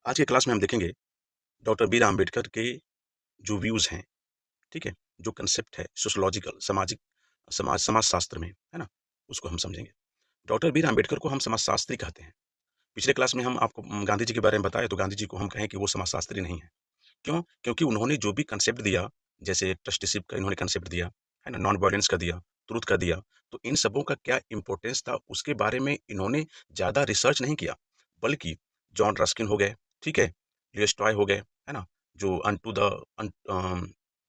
आज के क्लास में हम देखेंगे डॉक्टर बी आर अम्बेडकर के जो व्यूज हैं, ठीक है, जो कंसेप्ट है सोशोलॉजिकल, सामाजिक, समाज शास्त्र में, है ना, उसको हम समझेंगे। डॉक्टर बी आर अम्बेडकर को हम समाजशास्त्री कहते हैं। पिछले क्लास में हम आपको गांधी जी के बारे में बताए, तो गांधी जी को हम कहें कि वो समाजशास्त्री नहीं है। क्यों? क्योंकि उन्होंने जो भी कंसेप्ट दिया, जैसे ट्रस्टीशिप का इन्होंने कंसेप्ट दिया, है ना, नॉन वायलेंस का दिया, ट्रुथ का दिया, तो इन सबों का क्या इंपॉर्टेंस था, उसके बारे में इन्होंने ज़्यादा रिसर्च नहीं किया, बल्कि जॉन रस्किन हो गए, ठीक है, लियोस्टॉय हो गए, है ना, जो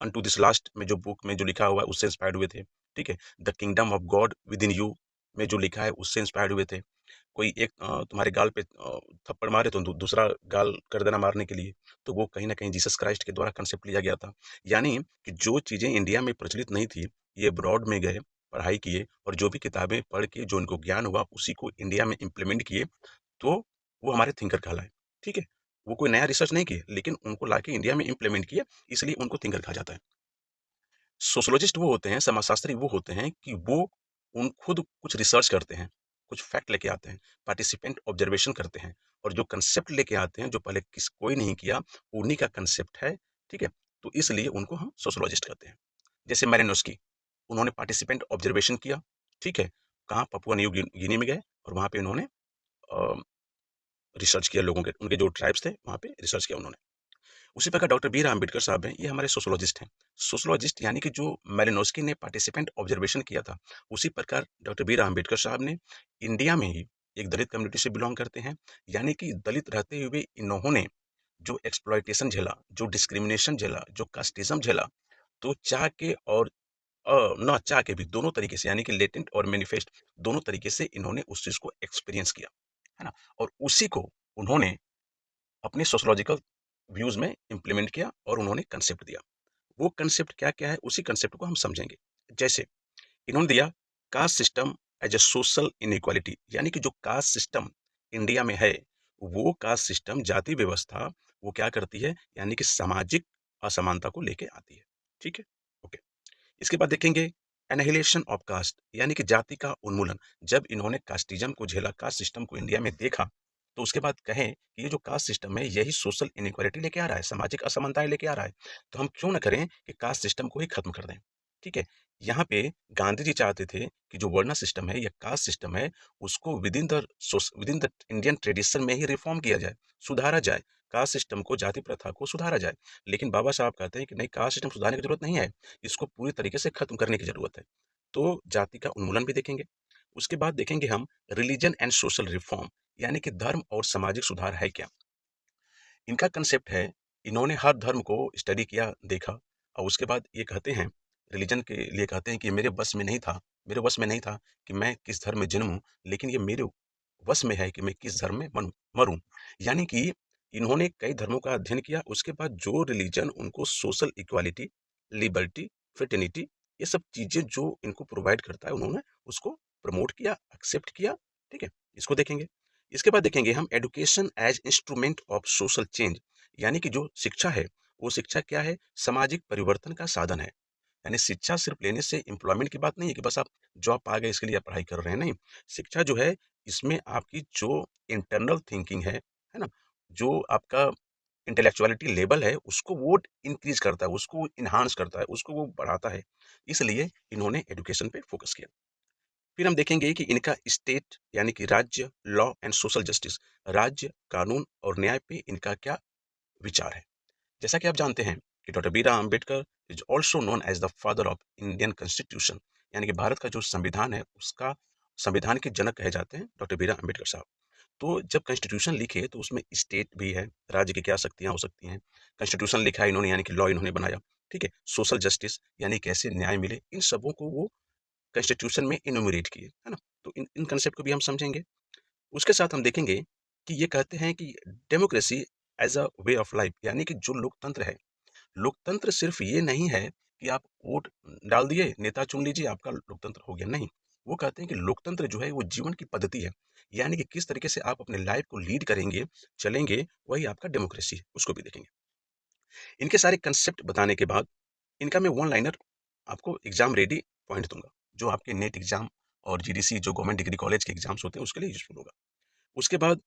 अनटू दिस लास्ट में जो बुक में जो लिखा हुआ है उससे इंस्पायर्ड हुए थे, ठीक है, the kingdom of God with in you में जो लिखा है उससे इंस्पायर्ड हुए थे। कोई एक तुम्हारे गाल पे थप्पड़ मारे तो दूसरा गाल कर देना मारने के लिए, तो वो कहीं ना कहीं जीसस क्राइस्ट के द्वारा कंसेप्ट लिया गया था। यानी कि जो चीज़ें इंडिया में प्रचलित नहीं थी, ये ब्रॉड में गए, पढ़ाई किए, और जो भी किताबें पढ़ के जो उनको ज्ञान हुआ उसी को इंडिया में इम्प्लीमेंट किए, तो वो हमारे थिंकर कहलाए। ठीक है, वो कोई नया रिसर्च नहीं किए, लेकिन उनको लाके इंडिया में इम्प्लीमेंट किया, इसलिए उनको थिंकर कहा जाता है। सोशोलॉजिस्ट वो होते हैं, समाजशास्त्री वो होते हैं कि वो उन खुद कुछ रिसर्च करते हैं, कुछ फैक्ट लेके आते हैं, पार्टिसिपेंट ऑब्जर्वेशन करते हैं, और जो कंसेप्ट लेके आते हैं जो पहले कोई नहीं किया, उन्हीं का कंसेप्ट है। ठीक है, तो इसलिए उनको हम सोशोलॉजिस्ट कहते हैं। जैसे मैरिनोस्की, उन्होंने पार्टिसिपेंट ऑब्जर्वेशन किया, ठीक है, कहाँ, पपुआ न्यू गिनी में गए, और वहाँ पे उन्होंने रिसर्च किया, लोगों के, उनके जो ट्राइब्स थे वहाँ पे रिसर्च किया उन्होंने। उसी प्रकार डॉक्टर बी आर अम्बेडकर साहब हैं, ये हमारे सोशोलॉजिस्ट हैं। सोशोलॉजिस्ट यानी कि जो मैलिनोस्की ने पार्टिसिपेंट ऑब्जर्वेशन किया था, उसी प्रकार डॉक्टर बी आर अम्बेडकर साहब ने इंडिया में ही एक दलित कम्युनिटी से बिलोंग करते हैं, यानी कि दलित रहते हुए इन्होंने जो एक्सप्लॉयटेशन झेला, जो डिस्क्रिमिनेशन झेला, जो कास्टिज्म झेला, तो चाह के और ना चाह के भी दोनों तरीके से, यानी कि लेटेंट और मैनिफेस्ट, दोनों तरीके से इन्होंने उस चीज को एक्सपीरियंस किया, है ना, और उसी को उन्होंने अपने सोशोलॉजिकल व्यूज में इंप्लीमेंट किया और उन्होंने कंसेप्ट दिया। वो कंसेप्ट क्या क्या है, उसी कंसेप्ट को हम समझेंगे। जैसे इन्होंने दिया caste system as a social inequality, यानी कि जो कास्ट सिस्टम इंडिया में है, वो कास्ट सिस्टम, जाति व्यवस्था, वो क्या करती है, यानी कि सामाजिक असमानता को लेके आती है। ठीक है, ओके। इसके बाद देखेंगे एनहिलेशन ऑफ कास्ट, यानी कि जाति का उन्मूलन। जब इन्होंने कास्टिज्म को झेला, कास्ट सिस्टम को इंडिया में देखा, तो उसके बाद कहें कि ये जो कास्ट सिस्टम है यही सोशल इनइक्वालिटी लेके आ रहा है, सामाजिक असमानताएं लेके आ रहा है, तो हम क्यों ना करें कि कास्ट सिस्टम को ही खत्म कर दें। ठीक है, यहाँ पे गांधी जी चाहते थे कि जो वर्ण सिस्टम है या कास्ट सिस्टम है, उसको with in the Indian tradition में ही रिफॉर्म किया जाए, सुधारा जाए, कास्ट सिस्टम को, जाति प्रथा को सुधारा जाए। लेकिन बाबा साहब कहते हैं कि नहीं, कास्ट सिस्टम सुधारने की जरूरत नहीं है, इसको पूरी तरीके से खत्म करने की जरूरत है। तो जाति का उन्मूलन भी देखेंगे। उसके बाद देखेंगे हम रिलीजन एंड सोशल रिफॉर्म, यानी कि धर्म और सामाजिक सुधार है क्या। इनका कंसेप्ट है, इन्होंने हर धर्म को स्टडी किया, देखा, और उसके बाद ये कहते हैं, रिलीजन के लिए कहते हैं कि मेरे वश में नहीं था कि मैं किस धर्म में जन्मूं, लेकिन ये मेरे वश में है कि मैं किस धर्म में मरूं। यानी कि इन्होंने कई धर्मों का अध्ययन किया, उसके बाद जो रिलीजन उनको सोशल इक्वालिटी, लिबर्टी, फ्रेटर्निटी, ये सब चीजें जो इनको प्रोवाइड करता है, उन्होंने उसको प्रमोट किया, एक्सेप्ट किया। ठीक है, इसको देखेंगे। इसके बाद देखेंगे हम education as instrument of social change, यानी कि जो शिक्षा है, वो शिक्षा क्या है, सामाजिक परिवर्तन का साधन है। यानी शिक्षा सिर्फ लेने से एम्प्लॉयमेंट की बात नहीं है कि बस आप जॉब पा गए इसके लिए आप पढ़ाई कर रहे हैं, नहीं। शिक्षा जो है, इसमें आपकी जो इंटरनल थिंकिंग है ना, जो आपका इंटेलेक्चुअलिटी लेवल है, उसको वो इंक्रीज करता है, उसको इन्हांस करता है, उसको वो बढ़ाता है। इसलिए इन्होंने एजुकेशन पे फोकस किया। फिर हम देखेंगे कि इनका स्टेट, यानी कि राज्य, लॉ एंड सोशल जस्टिस, राज्य, कानून और न्याय पे इनका क्या विचार है। जैसा कि आप जानते हैं कि doctor B R Ambedkar is also known as the father of Indian constitution, यानी कि भारत का जो संविधान है उसका, संविधान के जनक कहे जाते हैं डॉक्टर बी आर अम्बेडकर साहब। तो जब कॉन्स्टिट्यूशन लिखे तो उसमें स्टेट भी है, राज्य की क्या शक्तियां हो सकती हैं, कॉन्स्टिट्यूशन लिखा है इन्होंने, यानी कि लॉ इन्होंने बनाया। ठीक है, सोशल जस्टिस, यानी कैसे न्याय मिले, इन सबों को वो कॉन्स्टिट्यूशन में इनोमरेट किए, है ना। तो इन इन कंसेप्ट को भी हम समझेंगे। उसके साथ हम देखेंगे कि ये कहते हैं कि democracy as a way of life, यानी कि जो लोकतंत्र है, लोकतंत्र सिर्फ ये नहीं है कि आप वोट डाल दिए, नेता चुन लीजिए, आपका लोकतंत्र हो गया, नहीं। वो कहते हैं कि लोकतंत्र जो है वो जीवन की पद्धति है, यानी कि किस तरीके से आप अपने लाइफ को लीड करेंगे, चलेंगे, वही आपका डेमोक्रेसी है, उसको भी देखेंगे। इनके सारे कंसेप्ट बताने के बाद इनका मैं वन लाइनर आपको एग्जाम रेडी पॉइंट दूंगा, जो आपके नेट एग्जाम और जीडीसी, जो गवर्नमेंट डिग्री कॉलेज के एग्जाम्स होते हैं, उसके लिए यूजफुल होगा। उसके बाद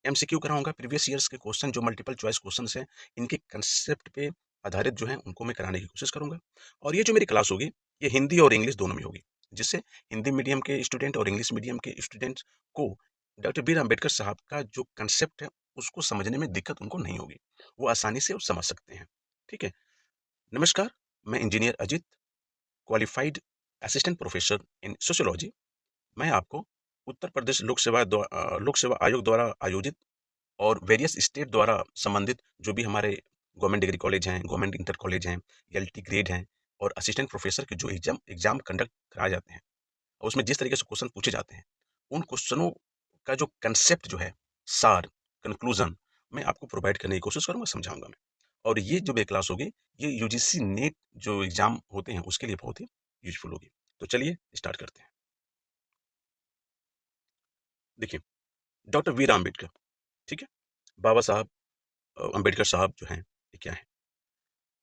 एमसीक्यू कराऊंगा, प्रीवियस ईयर्स के क्वेश्चन जो मल्टीपल चॉइस क्वेश्चन हैं इनके कंसेप्ट पे आधारित जो है उनको मैं कराने की कोशिश करूंगा। और ये जो मेरी क्लास होगी ये हिंदी और इंग्लिश दोनों में होगी, जिससे हिंदी मीडियम के स्टूडेंट और इंग्लिश मीडियम के स्टूडेंट्स को डॉक्टर बी आर अम्बेडकर साहब का जो कंसेप्ट है उसको समझने में दिक्कत उनको नहीं होगी, वो आसानी से वो समझ सकते हैं। ठीक है। नमस्कार, मैं engineer Ajit, qualified assistant professor in sociology. मैं आपको उत्तर प्रदेश लोक सेवा आयोग द्वारा आयोजित और वेरियस स्टेट द्वारा संबंधित जो भी हमारे गवर्नमेंट डिग्री कॉलेज हैं, गवर्नमेंट इंटर कॉलेज हैं, एलटी ग्रेड हैं और असिस्टेंट प्रोफेसर के जो एग्जाम एग्जाम कंडक्ट कराए जाते हैं और उसमें जिस तरीके से क्वेश्चन पूछे जाते हैं उन क्वेश्चनों का जो कंसेप्ट जो है, सार, कंक्लूजन, मैं आपको प्रोवाइड करने की कोशिश करूंगा, समझाऊंगा मैं। और ये जो मेरी क्लास होगी ये यूजीसी नेट जो एग्जाम होते हैं उसके लिए बहुत ही यूजफुल होगी। तो चलिए स्टार्ट करते हैं। देखिए, डॉक्टर बी आर अम्बेडकर, ठीक है, बाबा साहब अम्बेडकर साहब जो हैं ये क्या है,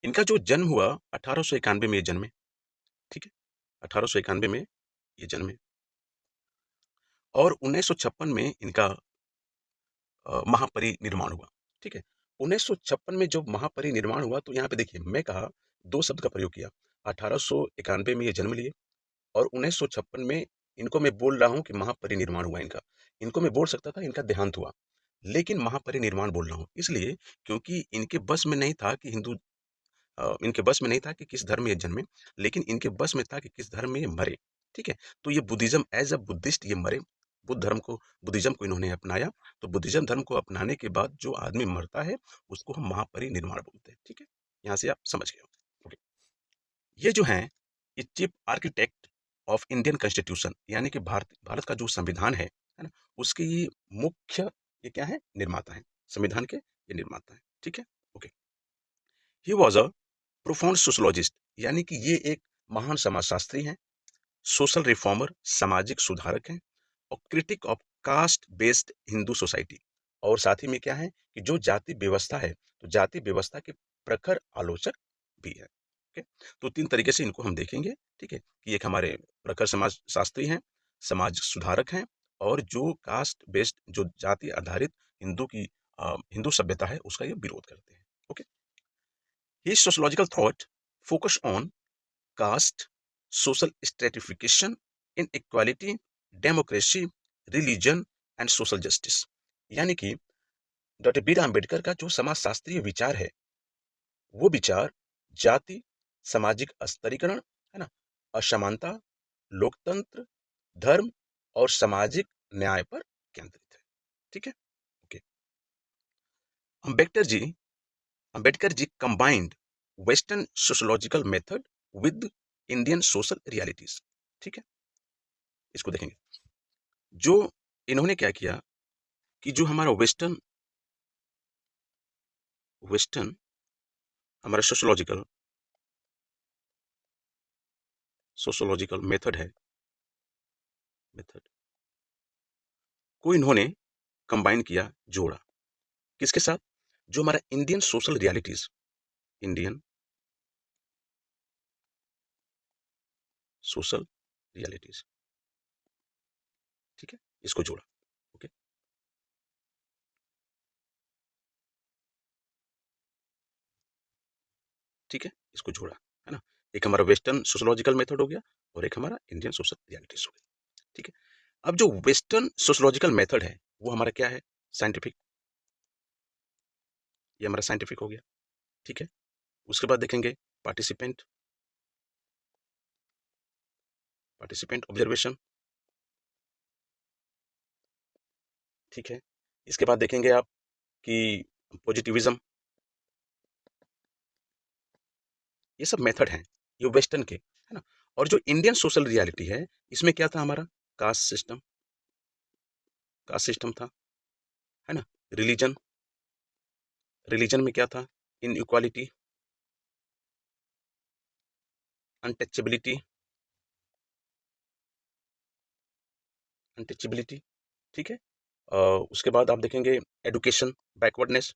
इनका जो जन्म हुआ 1891 में ये जन्मे। ठीक है, 1891 में ये जन्मे और 1956 में इनका महापरिनिर्वाण हुआ। ठीक है, 1956 में जब महापरिनिर्वाण हुआ तो यहाँ पे देखिए मैं कहा दो शब्द का प्रयोग किया। 1891 में ये जन्म लिए और 1956 में इनको मैं बोल रहा हूँ कि महापरिनिर्वाण हुआ इनका। इनको मैं बोल सकता था इनका देहांत हुआ, लेकिन महापरिनिर्वाण बोल रहा हूँ इसलिए क्योंकि इनके बस में नहीं था कि इनके बस में नहीं था कि किस धर्म में ये जन्मे, लेकिन इनके बस में था कि किस धर्म में ये मरे। ठीक है, तो ये बुद्धिज्म एज अ बुद्धिस्ट ये मरे, बुद्धिज्म को इन्होंने अपनाया। तो बुद्धिज्म धर्म को अपनाने के बाद जो आदमी मरता है उसको हम महापरिनिर्वाण बोलते हैं। ठीक है, यहाँ से आप समझ गए हो। ओके, ये जो है ये chief architect of Indian constitution यानी कि भारत भारत का जो संविधान है ना, उसके ये मुख्य ये क्या है, निर्माता है, संविधान के ये निर्माता है। ठीक है, okay. He was a profound sociologist यानी कि ये एक महान समाजशास्त्री हैं, सोशल रिफॉर्मर सामाजिक सुधारक हैं और critic of caste based Hindu society. और साथ ही में क्या है कि जो जाति व्यवस्था है तो जाति व्यवस्था के प्रखर आलोचक भी है। ओके, तो तीन तरीके से इनको हम देखेंगे। ठीक है, कि एक हमारे प्रखर समाज शास्त्री हैं, समाज सुधारक हैं और जो कास्ट बेस्ड जो जाति आधारित हिंदू सभ्यता है उसका ये विरोध करते हैं। Okay, his sociological thought focus on caste, social stratification, inequality, democracy, religion and social justice। यानी कि डॉक्टर बी आर अम्बेडकर का जो समाजशास्त्रीय विचार है वो विचार जाति, सामाजिक स्तरीकरण, है ना, असमानता, लोकतंत्र, धर्म और सामाजिक न्याय पर केंद्रित है। ठीक है, okay. Ambedkar ji Ambedkar ji combined western sociological method with Indian social realities. ठीक है, इसको देखेंगे। जो इन्होंने क्या किया कि जो हमारा वेस्टर्न वेस्टर्न हमारा सोशोलॉजिकल सोशोलॉजिकल मेथड है, मेथड को इन्होंने कंबाइन किया, जोड़ा किसके साथ, जो हमारा Indian social realities, Indian social realities. ठीक है, इसको जोड़ा। ओके, ठीक है, इसको जोड़ा, है ना। एक हमारा वेस्टर्न सोशोलॉजिकल मेथड हो गया और एक हमारा इंडियन सोशल रियलिटीज हो गया। ठीक है, अब जो वेस्टर्न सोशोलॉजिकल मेथड है वो हमारा क्या है, साइंटिफिक, ये हमारा साइंटिफिक हो गया। ठीक है, उसके बाद देखेंगे पार्टिसिपेंट, पार्टिसिपेंट ऑब्जर्वेशन। ठीक है, इसके बाद देखेंगे आप कि पॉजिटिविज्म, ये सब मेथड हैं ये वेस्टर्न के, है ना। और जो इंडियन सोशल रियलिटी है इसमें क्या था हमारा, कास्ट सिस्टम, कास्ट सिस्टम था, है ना। रिलीजन, रिलीजन में क्या था, इन इक्वालिटी, अनटचेबिलिटी, अनटचेबिलिटी। ठीक है, उसके बाद आप देखेंगे एडुकेशन, बैकवर्डनेस,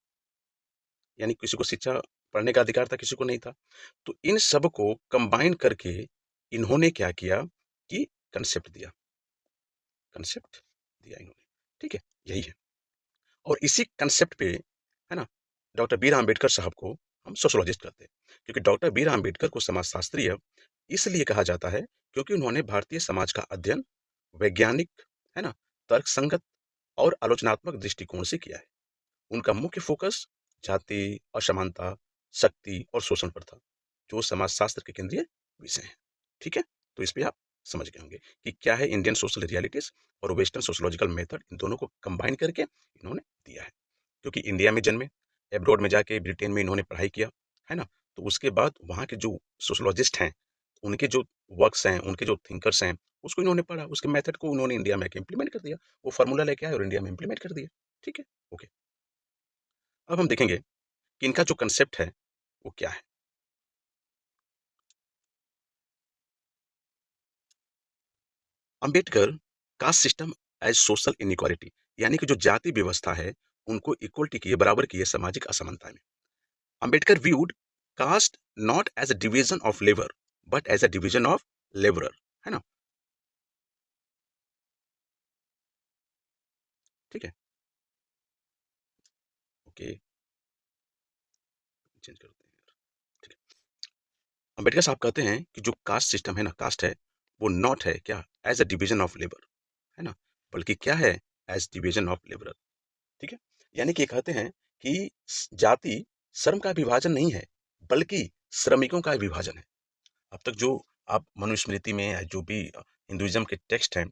यानी किसी को शिक्षा पढ़ने का अधिकार था किसी को नहीं था। तो इन सब को कंबाइन करके इन्होंने क्या किया कि कंसेप्ट दिया, कंसेप्ट दिया इन्होंने। ठीक है, यही है। और इसी कंसेप्ट पे, है ना, डॉक्टर बी आर अम्बेडकर साहब को हम सोशोलॉजिस्ट कहते हैं, क्योंकि डॉक्टर बी आर अम्बेडकर को समाजशास्त्रीय इसलिए कहा जाता है क्योंकि उन्होंने भारतीय समाज का अध्ययन वैज्ञानिक, है ना, तर्कसंगत और आलोचनात्मक दृष्टिकोण से किया है। उनका मुख्य फोकस जाति, असमानता, शक्ति और शोषण पर था, जो समाजशास्त्र के केंद्रीय विषय हैं। ठीक है, तो इस पे आप समझ गए होंगे कि क्या है इंडियन सोशल रियलिटीज और वेस्टर्न सोशोलॉजिकल मेथड, इन दोनों को कंबाइन करके इन्होंने दिया है। क्योंकि इंडिया में जन्मे, एब्रॉड में जाके ब्रिटेन में इन्होंने पढ़ाई किया, है ना, तो उसके बाद वहाँ के जो सोशोलॉजिस्ट हैं, उनके जो वर्क्स हैं, उनके जो थिंकर्स हैं, उसको इन्होंने पढ़ा, उसके मेथड को उन्होंने इंडिया में इम्प्लीमेंट कर दिया, वो फार्मूला लेके आए और इंडिया में इम्प्लीमेंट कर दिया। ठीक है, ओके। अब हम देखेंगे कि इनका जो कंसेप्ट है वो क्या है। Ambedkar caste system as social inequality, यानी कि जो जाति व्यवस्था है उनको इक्वलिटी की, बराबर की है सामाजिक असमानता में। Ambedkar viewed caste not as a division of labour but as a division of labourer, है ना। ठीक है, ओके, चेंज करते हैं। ठीक है, अंबेडकर साहब कहते हैं कि जो कास्ट सिस्टम है ना, कास्ट है, वो नॉट है क्या as a division of labour, है ना, बल्कि क्या है, एज डिवीजन ऑफ लेबर। ठीक है, यानी कि कहते हैं कि जाति श्रम का विभाजन नहीं है, बल्कि श्रमिकों का विभाजन है। अब तक जो आप मनुस्मृति में या जो भी हिंदुइज्म के टेक्स्ट हैं,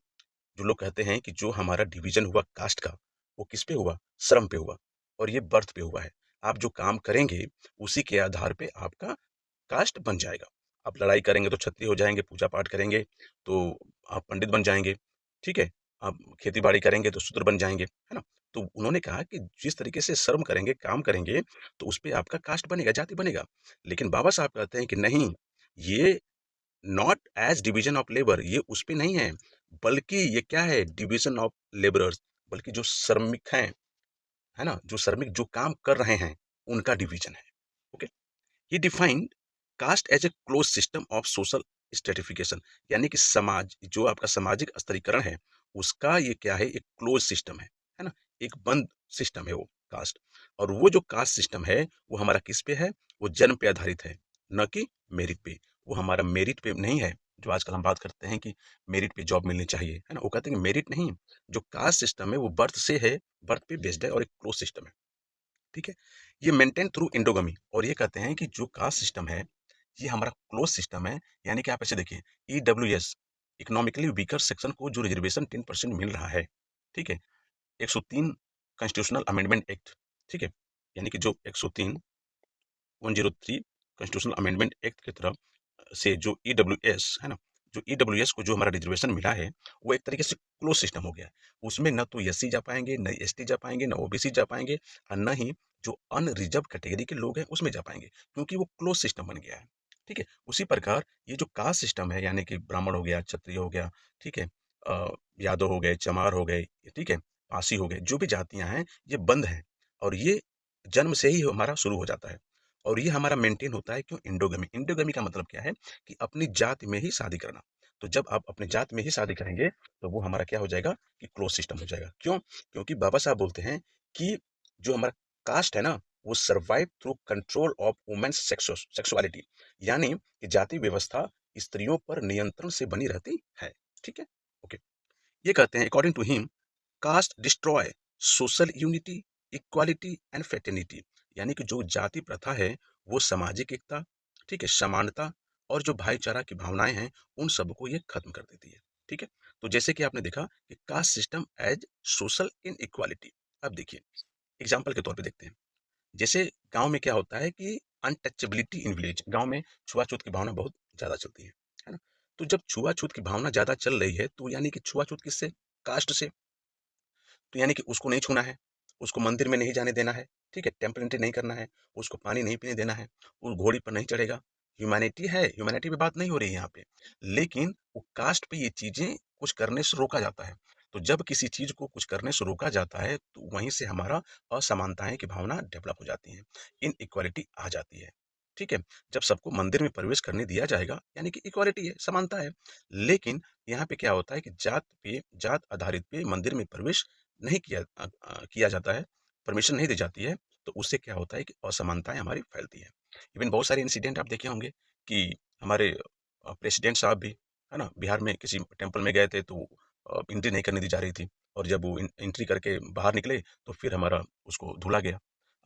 जो लोग कहते हैं कि जो हमारा डिवीजन हुआ कास्ट का, वो किस पे हुआ, श्रम पे हुआ, और ये बर्थ पे हुआ है। आप जो काम करेंगे उसी के आधार पे आपका कास्ट बन जाएगा। आप लड़ाई करेंगे तो क्षत्रिय हो जाएंगे, पूजा पाठ करेंगे तो आप पंडित बन जाएंगे, ठीक है, आप खेती बाड़ी करेंगे तो शूद्र बन जाएंगे, है ना। तो उन्होंने कहा कि जिस तरीके से श्रम करेंगे, काम करेंगे, तो उस पे आपका कास्ट बनेगा, जाति बनेगा। लेकिन बाबा साहब कहते हैं कि नहीं, ये not as division of labour, ये उस पे नहीं है, बल्कि ये क्या है, डिवीजन ऑफ लेबरर्स, बल्कि जो श्रमिक हैं, है ना, जो श्रमिक जो काम कर रहे हैं, उनका डिवीजन है। ओके, ये defined caste as a close system of social stratification, यानी कि समाज, जो आपका सामाजिक स्तरीकरण है, उसका ये क्या है, एक क्लोज सिस्टम है ना, एक बंद सिस्टम है वो कास्ट। और वो जो कास्ट सिस्टम है वो हमारा किस पे है, वो जन्म पे आधारित है, न कि मेरिट पे। वो हमारा मेरिट पे नहीं है, जो आजकल हम बात करते हैं कि मेरिट पे जॉब मिलनी चाहिए, है ना, वो कहते हैं कि मेरिट नहीं, जो कास्ट सिस्टम है वो बर्थ से है, बर्थ पे बेस्ड है और एक क्लोज सिस्टम है। ठीक है, ये मेंटेन थ्रू इंडोगमी, और ये कहते हैं कि जो कास्ट सिस्टम है ये हमारा क्लोज सिस्टम है। यानी कि आप ऐसे देखिए, ईडब्ल्यूएस, इकोनॉमिकली वीकर सेक्शन को जो रिजर्वेशन 10% मिल रहा है, ठीक है, 103 कॉन्स्टिट्यूशनल अमेंडमेंट एक्ट, ठीक है, यानी कि जो 103 103 कॉन्स्टिट्यूशनल अमेंडमेंट एक्ट की तरफ से जो ईडब्ल्यूएस है ना, जो ईडब्ल्यूएस को जो हमारा रिजर्वेशन मिला है, वो एक तरीके से क्लोज सिस्टम हो गया है। उसमें न तो एससी जा पाएंगे, न एसटी जा पाएंगे, न ओबीसी जा पाएंगे, और न ही जो अनरिजर्व कैटेगरी के लोग हैं उसमें जा पाएंगे, क्योंकि वो क्लोज सिस्टम बन गया है। ठीक है, उसी प्रकार ये जो कास्ट सिस्टम है, यानी कि ब्राह्मण हो गया, क्षत्रिय हो गया, ठीक है, यादव हो गए, चमार हो गए, ठीक है, पासी हो गए, जो भी जातियां हैं ये बंद हैं, और ये जन्म से ही हमारा शुरू हो जाता है। और ये हमारा मेंटेन होता है क्यों, इंडोगमी। इंडोगमी का मतलब क्या है कि अपनी जाति में ही शादी करना। तो जब आप अपनी जाति में ही शादी करेंगे तो वो हमारा क्या हो जाएगा, कि क्लोज सिस्टम हो जाएगा। क्यों, क्योंकि बाबा साहब बोलते हैं कि जो हमारा कास्ट है ना, वो survive through control of women's sexuality, यानी कि जाति व्यवस्था स्त्रियों पर नियंत्रण से बनी रहती है। ठीक है, ओके। ये कहते हैं according to him, caste destroy social unity, equality and fraternity, यानी कि जो जाति प्रथा है वो सामाजिक एकता, ठीक है, समानता और जो भाईचारा की भावनाएं हैं, उन सबको ये खत्म कर देती है। ठीक है, तो जैसे कि आपने देखा कि caste system as social inequality. अब देखिए, एग्जाम्पल के तौर पे देखते हैं, जैसे गांव में क्या होता है कि अनटचेबिलिटी इन विलेज, गांव में छुआछूत की भावना बहुत ज्यादा चलती है ना। तो जब छुआछूत की भावना ज्यादा चल रही है, तो यानी कि छुआछूत किससे, कास्ट से। तो यानी कि उसको नहीं छूना है, उसको मंदिर में नहीं जाने देना है, ठीक है, टेम्पल एंट्री नहीं करना है, उसको पानी नहीं पीने देना है, वो घोड़ी पर नहीं चढ़ेगा। ह्यूमैनिटी है, ह्यूमैनिटी पे बात नहीं हो रही है यहाँ पे, लेकिन वो कास्ट पे ये चीजें कुछ करने से रोका जाता है। तो जब किसी चीज को कुछ करने से रोका जाता है, तो वहीं से हमारा असमानताएं की भावना डेवलप हो जाती है, इन इक्वालिटी आ जाती है। ठीक है, जब सबको मंदिर में प्रवेश करने दिया जाएगा, यानी कि इक्वालिटी है, समानता है। लेकिन यहाँ पे क्या होता है कि जात पे, जात आधारित पे मंदिर में प्रवेश नहीं किया जाता है, परमिशन नहीं दी जाती है, तो उससे क्या होता है कि असमानताएं हमारी फैलती है। इवन बहुत सारे इंसिडेंट आप देखे होंगे कि हमारे प्रेसिडेंट साहब भी, है ना, बिहार में किसी टेम्पल में गए थे, तो एंट्री नहीं करने दी जा रही थी, और जब वो एंट्री करके बाहर निकले तो फिर हमारा उसको धुला गया।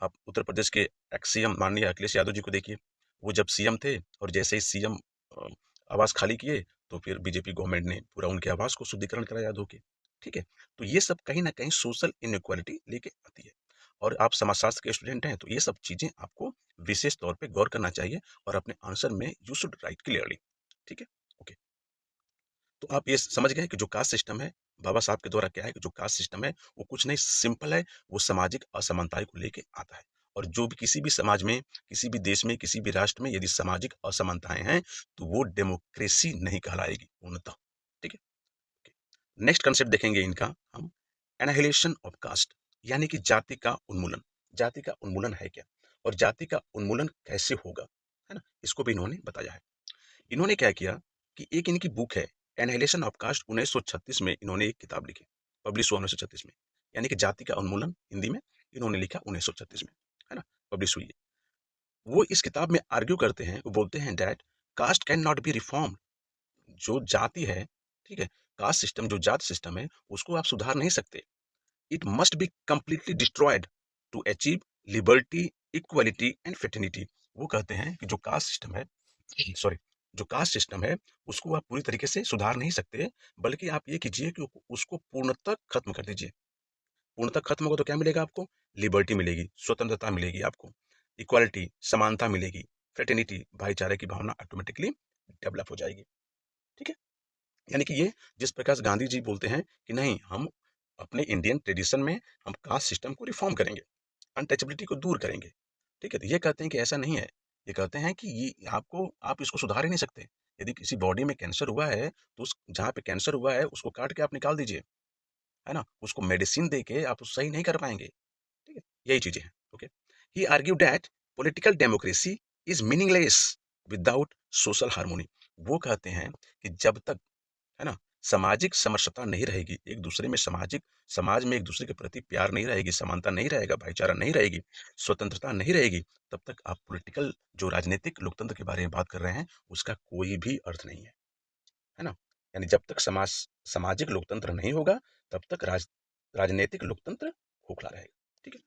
आप उत्तर प्रदेश के एक्स सीएम माननीय अखिलेश यादव जी को देखिए, वो जब सीएम थे और जैसे ही सीएम आवास खाली किए, तो फिर बीजेपी गवर्नमेंट ने पूरा उनके आवास को शुद्धिकरण कराया धो के। ठीक है, तो ये सब कहीं ना कहीं सोशल इनइक्वालिटी लेके आती है। और आप समाजशास्त्र के स्टूडेंट हैं, तो ये सब चीजें आपको विशेष तौर पे गौर करना चाहिए, और अपने आंसर में यू शुड राइट क्लियरली। ठीक है, ओके। तो आप ये समझ गए कि जो कास्ट सिस्टम है, बाबा साहब के द्वारा क्या है कि जो कास्ट सिस्टम है वो कुछ नहीं, सिंपल है, वो सामाजिक असमानताएं को लेके आता है। और जो भी किसी भी समाज में, किसी भी देश में, किसी भी राष्ट्र में यदि सामाजिक असमानताएं हैं, तो वो डेमोक्रेसी नहीं कहलाएगी पूर्णतः। ठीक है, नेक्स्ट कंसेप्ट देखेंगे इनका हम, एनाहिलेशन ऑफ कास्ट, यानी कि जाति का उन्मूलन। जाति का उन्मूलन है क्या, और जाति का उन्मूलन कैसे होगा, है ना, इसको भी इन्होंने बताया है। इन्होंने क्या किया कि एक इनकी बुक है एनहिलेशन ऑफ कास्ट, 1936 में इन्होंने एक किताब लिखी, पब्लिश हुआ 1936 में, यानी कि जाति का उन्मूलन हिंदी में इन्होंने लिखा 1936 में, है ना, पब्लिश हुई है। वो इस किताब में आर्ग्यू करते हैं, वो बोलते हैं that caste can not be reform. जो जाति है, ठीक है, कास्ट सिस्टम, जो जाति सिस्टम है, उसको आप सुधार नहीं सकते। It must be completely destroyed to achieve liberty, equality and fraternity. वो कहते हैं कि जो कास्ट सिस्टम है, सॉरी, जो कास्ट सिस्टम है, उसको आप पूरी तरीके से सुधार नहीं सकते, बल्कि आप ये कीजिए कि उसको पूर्णतः खत्म कर दीजिए। पूर्णतः खत्म होगा तो क्या मिलेगा आपको, लिबर्टी मिलेगी, स्वतंत्रता मिलेगी आपको, इक्वालिटी, समानता मिलेगी, फ्रेटर्निटी, भाईचारे की भावना ऑटोमेटिकली डेवलप हो जाएगी। ठीक है, यानी कि ये जिस प्रकार से गांधी जी बोलते हैं कि नहीं, हम अपने इंडियन ट्रेडिशन में हम कास्ट सिस्टम को रिफॉर्म करेंगे, अनटचेबिलिटी को दूर करेंगे। ठीक है, तो ये कहते हैं कि ऐसा नहीं है। ये कहते हैं कि ये आपको, आप इसको सुधार ही नहीं सकते। यदि किसी बॉडी में कैंसर हुआ है, तो उस जहाँ पे कैंसर हुआ है उसको काट के आप निकाल दीजिए, है ना, उसको मेडिसिन दे के आप उसको सही नहीं कर पाएंगे। ठीक है, यही चीजें हैं। Okay, he argue that political democracy is meaningless without social harmony. वो कहते हैं कि जब तक, है ना, सामाजिक समरसता नहीं रहेगी, एक दूसरे में सामाजिक, समाज में एक दूसरे के प्रति प्यार नहीं रहेगी, समानता नहीं रहेगा, भाईचारा नहीं रहेगी, स्वतंत्रता नहीं रहेगी, तब तक आप पॉलिटिकल, जो राजनीतिक लोकतंत्र के बारे में बात कर रहे हैं, उसका कोई भी अर्थ नहीं है ना। यानी जब तक सामाजिक लोकतंत्र नहीं होगा, तब तक राजनीतिक लोकतंत्र खोखला रहेगा। ठीक है,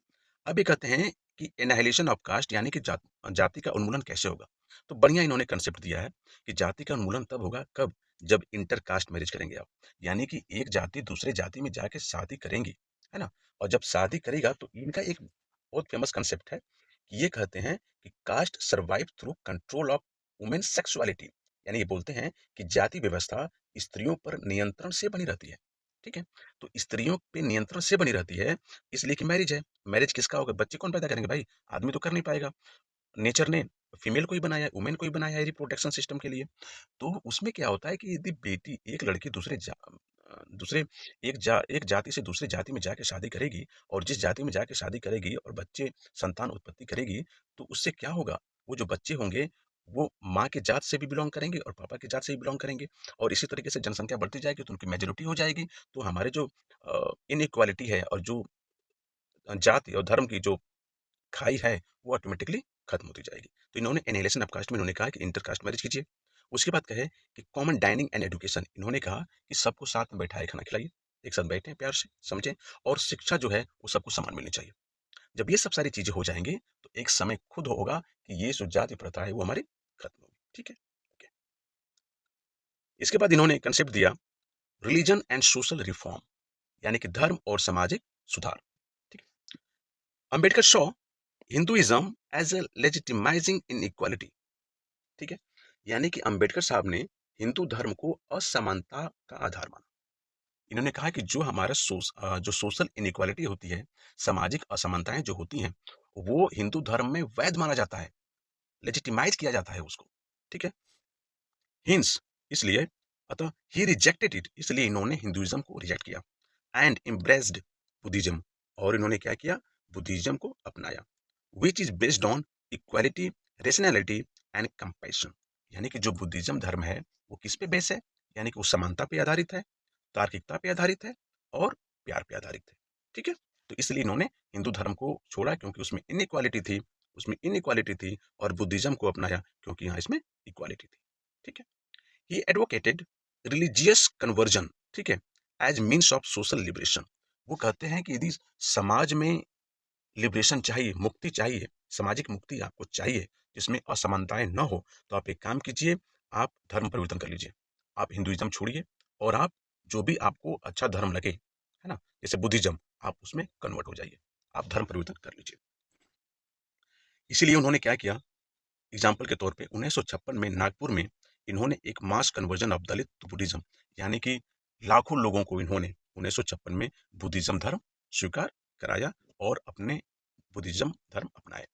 अभी कहते हैं कि एनाहिलेशन ऑफ कास्ट, यानी कि जाति का उन्मूलन कैसे होगा। तो बढ़िया इन्होंने कंसेप्ट दिया है कि जाति का उन्मूलन तब होगा, कब, जब इंटर कास्ट मैरिज करेंगे आप, यानी कि एक जाति दूसरे जाति में जाके शादी करेंगी, है ना। और जब शादी करेगा तो इनका एक बहुत फेमस कंसेप्ट है कि ये कहते हैं कि caste survive through control of women sexuality. यानी ये बोलते हैं कि जाति व्यवस्था स्त्रियों पर नियंत्रण से बनी रहती है। ठीक है, तो स्त्रियों पे नियंत्रण से बनी रहती है, इसलिए कि मैरिज है। मैरिज किसका होगा, बच्चे कौन पैदा करेंगे भाई, आदमी तो कर नहीं पाएगा। नेचर ने फीमेल को ही बनाया है, वुमेन को ही बनाया है रिप्रोडक्शन सिस्टम के लिए। तो उसमें क्या होता है कि यदि बेटी, एक लड़की दूसरे एक जाति से दूसरे जाति में जाके शादी करेगी, और जिस जाति में जाके शादी करेगी और बच्चे, संतान उत्पत्ति करेगी, तो उससे क्या होगा, वो जो बच्चे होंगे वो माँ के जात से भी बिलोंग करेंगे और पापा के जात से भी बिलोंग करेंगे, और इसी तरीके से जनसंख्या बढ़ती जाएगी तो उनकी मेजोरिटी हो जाएगी। तो हमारे जो इनइक्वालिटी है, और जो जाति और धर्म की जो खाई है, वो ऑटोमेटिकली खत्म होती जाएगी। तो इन्होंने एनिहिलेशन ऑफ कास्ट में इन्होंने कहा कि इंटर कास्ट मैरिज कीजिए। उसके बाद कहे कि कॉमन डाइनिंग एंड एजुकेशन, इन्होंने कहा कि सबको साथ में बैठाए खाना खिलाइए, एक साथ बैठें, प्यार से समझें, और शिक्षा जो है वो सबको समान मिलनी चाहिए। जब ये सब सारी चीजें हो जाएंगी, तो एक समय खुद होगा कि ये जो जाति प्रथा है वो हमारी खत्म होगी। ठीक है, ओके। इसके बाद इन्होंने कंसेप्ट दिया रिलीजन एंड सोशल रिफॉर्म, यानी कि धर्म और सामाजिक सुधार। ठीक है, Ambedkar saw Hinduism as a legitimising inequality. ठीक है, यानी कि अंबेडकर साहब ने हिंदू धर्म को असमानता का आधार माना। इन्होंने कहा कि जो हमारा जो सोशल इनइक्वालिटी होती है, सामाजिक असमानताएं जो होती हैं, वो हिंदू धर्म में वैध माना जाता है, लेजिटिमाइज किया जाता है उसको। ठीक है, हिंस, इसलिए, अतः ही रिजेक्टेड इट, इसलिए इन्होंने हिंदुइज्म को रिजेक्ट किया, एंड एम्ब्रेस्ड बुद्धिज्म, और इन्होंने क्या किया, बुद्धिज्म को अपनाया, which is based on equality, rationality and compassion. यानी कि जो बुद्धिज्म धर्म है वो किस पे बेस है, यानी कि वो समानता पे आधारित है, तार्किकता पे आधारित है, और प्यार पे आधारित है। ठीक है, तो इसलिए इन्होंने हिंदू धर्म को छोड़ा क्योंकि उसमें इनइक्वालिटी थी और बुद्धिज्म को अपनाया क्योंकि यहाँ इसमें इक्वालिटी थी। ठीक है। ही एडवोकेटेड रिलीजियस कन्वर्जन, ठीक है, as means of social liberation. वो कहते हैं कि यदि समाज में लिबरेशन चाहिए, मुक्ति चाहिए, सामाजिक मुक्ति आपको चाहिए जिसमें असमानताएं न हो, तो आप एक काम कीजिए, आप धर्म परिवर्तन कर लीजिए। आप हिंदुइज्म छोड़िए और आप जो भी आपको अच्छा धर्म लगे, है ना, जैसे बुद्धिज्म, आप उसमें कन्वर्ट हो जाइए, आप धर्म परिवर्तन कर लीजिए। इसीलिए उन्होंने क्या किया, एग्जाम्पल के तौर पे 1956 में नागपुर में इन्होंने एक mass conversion of Dalit to Buddhism, यानी कि लाखों लोगों को इन्होंने 1956 में बुद्धिज्म धर्म स्वीकार कराया और अपने बुद्धिज्म धर्म अपनाए।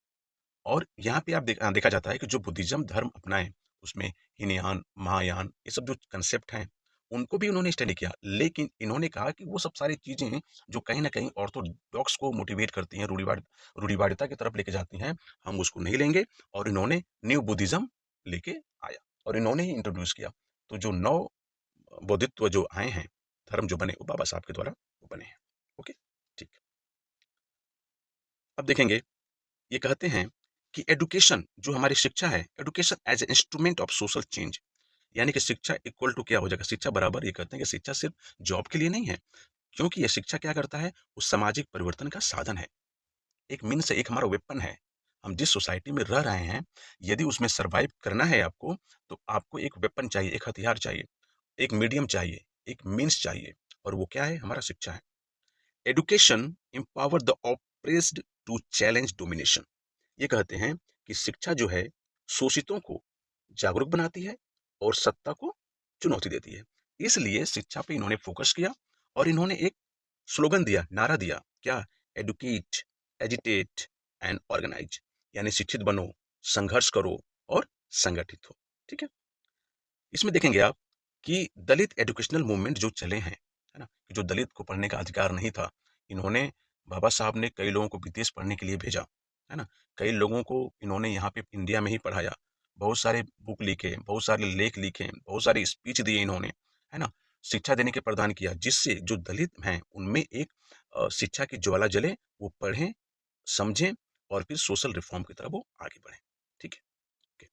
और यहाँ पे आप देखा जाता है कि जो बुद्धिज्म धर्म अपनाए उसमें हीनयान, महायान, ये सब जो कंसेप्ट हैं उनको भी उन्होंने स्टडी किया, लेकिन इन्होंने कहा कि वो सब सारी चीजें जो कहीं ना कहीं ऑर्थोडॉक्स को मोटिवेट करती हैं, रूढ़िवादिता की तरफ लेके जाती हैं, हम उसको नहीं लेंगे। और इन्होंने न्यू बुद्धिज्म लेके आया और इन्होंने ही इंट्रोड्यूस किया। तो जो नौ बौद्धित्व जो आए हैं, धर्म जो बने, वो बाबा साहब के द्वारा वो बने हैं। ओके, ठीक। अब देखेंगे, ये कहते हैं कि एडुकेशन जो हमारी शिक्षा है, education as a instrument of social change, यानी कि शिक्षा इक्वल टू क्या हो जाएगा, शिक्षा बराबर, ये कहते हैं कि शिक्षा सिर्फ जॉब के लिए नहीं है, क्योंकि ये शिक्षा क्या करता है, उस सामाजिक परिवर्तन का साधन है, एक मीन्स है, एक हमारा वेपन है। हम जिस सोसाइटी में रह रहे हैं, यदि उसमें सर्वाइव करना है आपको, तो आपको एक वेपन चाहिए, एक हथियार चाहिए, एक मीडियम चाहिए, एक मीन्स चाहिए, और वो क्या है, हमारा शिक्षा है। Education empower the oppressed to challenge domination. ये कहते हैं कि शिक्षा जो है शोषितों को जागरूक बनाती है और सत्ता को चुनौती देती है। इसलिए शिक्षा पे इन्होंने फोकस किया और इन्होंने एक स्लोगन दिया, नारा दिया, क्या, एडुकेट, एजिटेट एंड ऑर्गेनाइज, यानी शिक्षित बनो, संघर्ष करो और संगठित हो। ठीक है। इसमें देखेंगे आप कि दलित एजुकेशनल मूवमेंट जो चले हैं, है ना, कि जो दलित को पढ़ने का अधिकार नहीं था, इन्होंने, बाबा साहब ने कई लोगों को विदेश पढ़ने के लिए भेजा, है ना, कई लोगों को इन्होंने यहाँ पे इंडिया में ही पढ़ाया, बहुत सारे बुक लिखे, बहुत सारे लेख लिखे, बहुत सारे स्पीच दिए इन्होंने, है ना, शिक्षा देने के प्रदान किया, जिससे जो दलित हैं उनमें एक शिक्षा की ज्वाला जले, वो पढ़ें, समझें और फिर सोशल रिफॉर्म की तरफ वो आगे बढ़ें। ठीक है। ओके।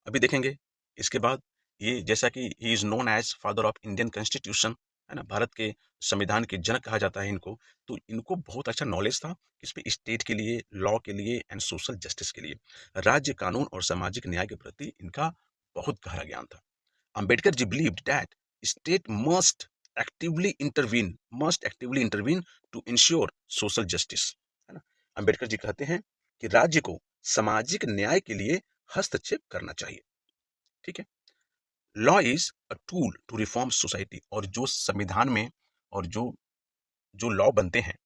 अभी देखेंगे इसके बाद, ये जैसा कि he is known as father of Indian constitution, है ना, भारत के संविधान के जनक कहा जाता है इनको, तो इनको बहुत अच्छा नॉलेज था इस पे, स्टेट के लिए, लॉ के लिए एंड सोशल जस्टिस के लिए, राज्य कानून और सामाजिक न्याय के प्रति इनका बहुत गहरा ज्ञान था। Ambedkar ji believed that state must actively intervene to ensure social justice, है ना। अंबेडकर जी कहते हैं कि राज्य को सामाजिक न्याय के लिए हस्तक्षेप करना चाहिए। ठीक है। Law is a tool to reform society, और जो संविधान में और जो जो लॉ बनते हैं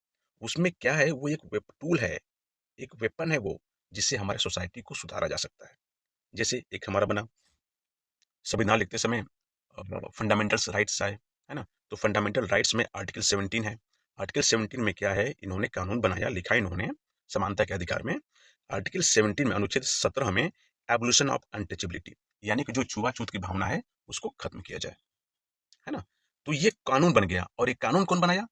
उसमें क्या है, वो एक टूल है, एक वेपन है वो, जिससे हमारे सोसाइटी को सुधारा जा सकता है। जैसे एक हमारा बना संविधान लिखते समय फंडामेंटल राइट्स आए, है ना, तो फंडामेंटल राइट्स में आर्टिकल 17 है। आर्टिकल 17 में क्या है, इन्होंने कानून बनाया, लिखा इन्होंने समानता के अधिकार में। आर्टिकल 17 में अनुच्छेद 17 में एबोलिशन ऑफ अनटचेबिलिटी, यानी कि जो छुआछूत की भावना है उसको खत्म किया जाए, है ना। तो ये कानून बन गया, और ये कानून कौन बनाया,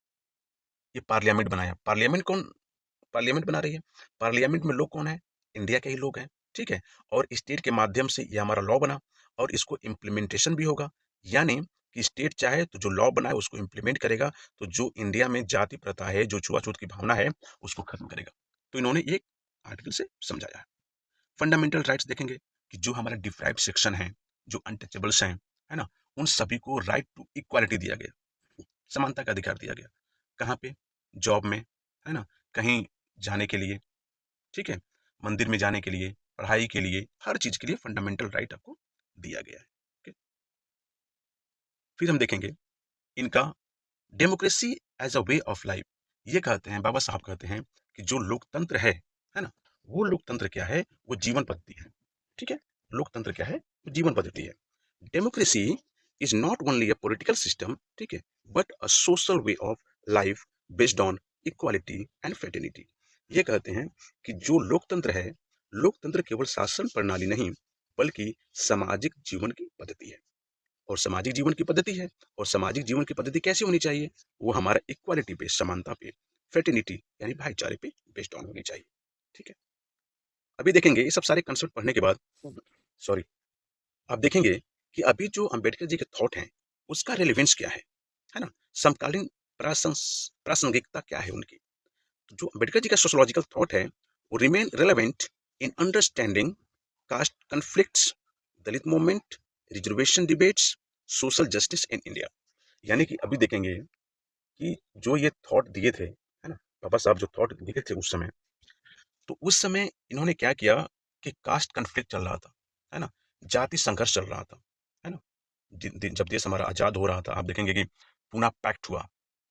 ये पार्लियामेंट बनाया। पार्लियामेंट बना रही है। पार्लियामेंट में लोग कौन है, इंडिया के ही लोग हैं। ठीक है। और स्टेट के माध्यम से ये हमारा लॉ बना, और इसको इम्प्लीमेंटेशन भी होगा, यानी कि स्टेट चाहे तो जो लॉ बना है उसको इम्प्लीमेंट करेगा, तो जो इंडिया में जाति प्रथा है, जो छुआछूत की भावना है, उसको खत्म करेगा। तो इन्होंने एक आर्टिकल से समझाया है। फंडामेंटल राइट्स देखेंगे कि जो हमारे डिप्राइव्ड सेक्शन है, जो अनटचेबल्स हैं, है ना, उन सभी को राइट टू इक्वालिटी दिया गया, समानता का अधिकार दिया गया। कहाँ पे, जॉब में, है ना, कहीं जाने के लिए, ठीक है, मंदिर में जाने के लिए, पढ़ाई के लिए, हर चीज के लिए फंडामेंटल राइट आपको दिया गया है। okay? फिर हम देखेंगे इनका democracy as a way of life. ये कहते हैं, बाबा साहब कहते हैं कि जो लोकतंत्र है ना, वो लोकतंत्र क्या है, वो जीवन पद्धति है। ठीक है। लोकतंत्र क्या है, वो जीवन पद्धति है। Democracy is not only a political system, ठीक है, but a social way of life based on equality and fraternity. ये कहते हैं कि जो लोकतंत्र है, लोकतंत्र केवल शासन प्रणाली नहीं, बल्कि सामाजिक जीवन की पद्धति है। और सामाजिक जीवन की पद्धति है, और सामाजिक जीवन की पद्धति कैसी होनी चाहिए, वो हमारा इक्वालिटी पे, समानता पे, फ्रेटर्निटी यानी भाईचारे पे बेस्ड ऑन होनी चाहिए। ठीक है, अभी देखेंगे ये सब सारे कंसेप्ट पढ़ने के बाद, सॉरी, आप देखेंगे कि अभी जो अंबेडकर जी के थॉट हैं उसका रेलिवेंस क्या है ना, समकालीन प्रासंगिकता क्या है उनकी। तो जो अंबेडकर जी का सोशोलॉजिकल थॉट है वो remain relevant in understanding caste conflicts, Dalit movement, reservation debates, social justice in India. यानी कि अभी देखेंगे कि जो ये थॉट दिए थे, है ना, बाबा साहब जो थॉट दिए थे उस समय, तो उस समय इन्होंने क्या किया कि कास्ट कन्फ्लिक्ट चल रहा था, है ना, जाति संघर्ष चल रहा था, है ना। जब देश हमारा आजाद हो रहा था, आप देखेंगे कि पूना पैक्ट हुआ,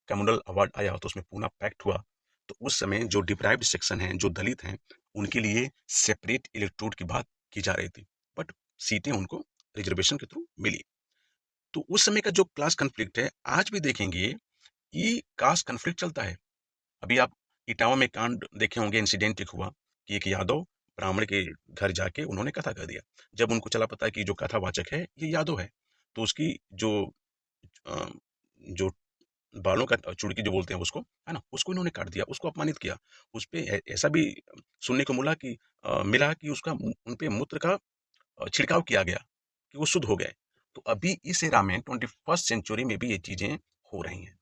कम्युनल अवार्ड आया तो उसमें पूना पैक्ट हुआ। तो उस समय जो डिप्राइव्ड सेक्शन हैं, जो दलित हैं, उनके लिए सेपरेट इलेक्टोरेट की बात की जा रही थी, बट सीटें उनको रिजर्वेशन के थ्रू मिली। तो उस समय का जो क्लास कन्फ्लिक्ट है आज भी देखेंगे, ये कास्ट कन्फ्लिक्ट चलता है। अभी आप इटावा में कांड देखे होंगे, इंसिडेंट एक हुआ कि एक यादव ब्राह्मण के घर जाके उन्होंने कथा कर दिया। जब उनको चला पता कि जो कथावाचक है ये यादव है, तो उसकी जो अ, जो बालों का चुड़की जो बोलते हैं उसको, है ना, उसको इन्होंने काट दिया, उसको अपमानित किया। उस पे ऐसा भी सुनने को मिला कि उसका उन पे मूत्र का छिड़काव किया गया कि वो शुद्ध हो गए। तो अभी इस एरा में 21st सेंचुरी में भी ये चीजें हो रही हैं।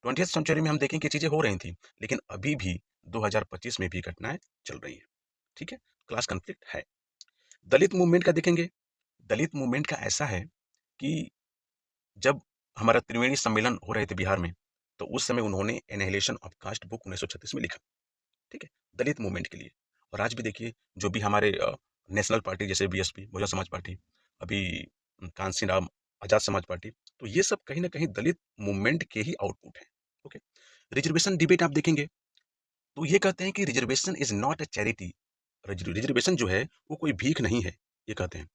20th सेंचुरी में हम देखें कि चीजें हो रही थी, लेकिन अभी भी 2025 में भी घटनाएं चल रही हैं। ठीक है, क्लास कन्फ्लिक्ट है। दलित मूवमेंट का देखेंगे, दलित मूवमेंट का ऐसा है कि जब हमारा त्रिवेणी सम्मेलन हो रहे थे बिहार में, तो उस समय उन्होंने एनहिलेशन ऑफ कास्ट बुक 1936 में लिखा। ठीक है, दलित मूवमेंट के लिए। और आज भी देखिए, जो भी हमारे नेशनल पार्टी जैसे बीएसपी बहुजन समाज पार्टी, अभी कांसी राम आजाद समाज पार्टी, तो ये सब कहीं ना कहीं दलित मूवमेंट के ही आउटपुट है। ओके, रिजर्वेशन डिबेट आप देखेंगे तो ये कहते हैं कि reservation is not a charity. Reservation जो है वो कोई भीख नहीं है, ये कहते हैं।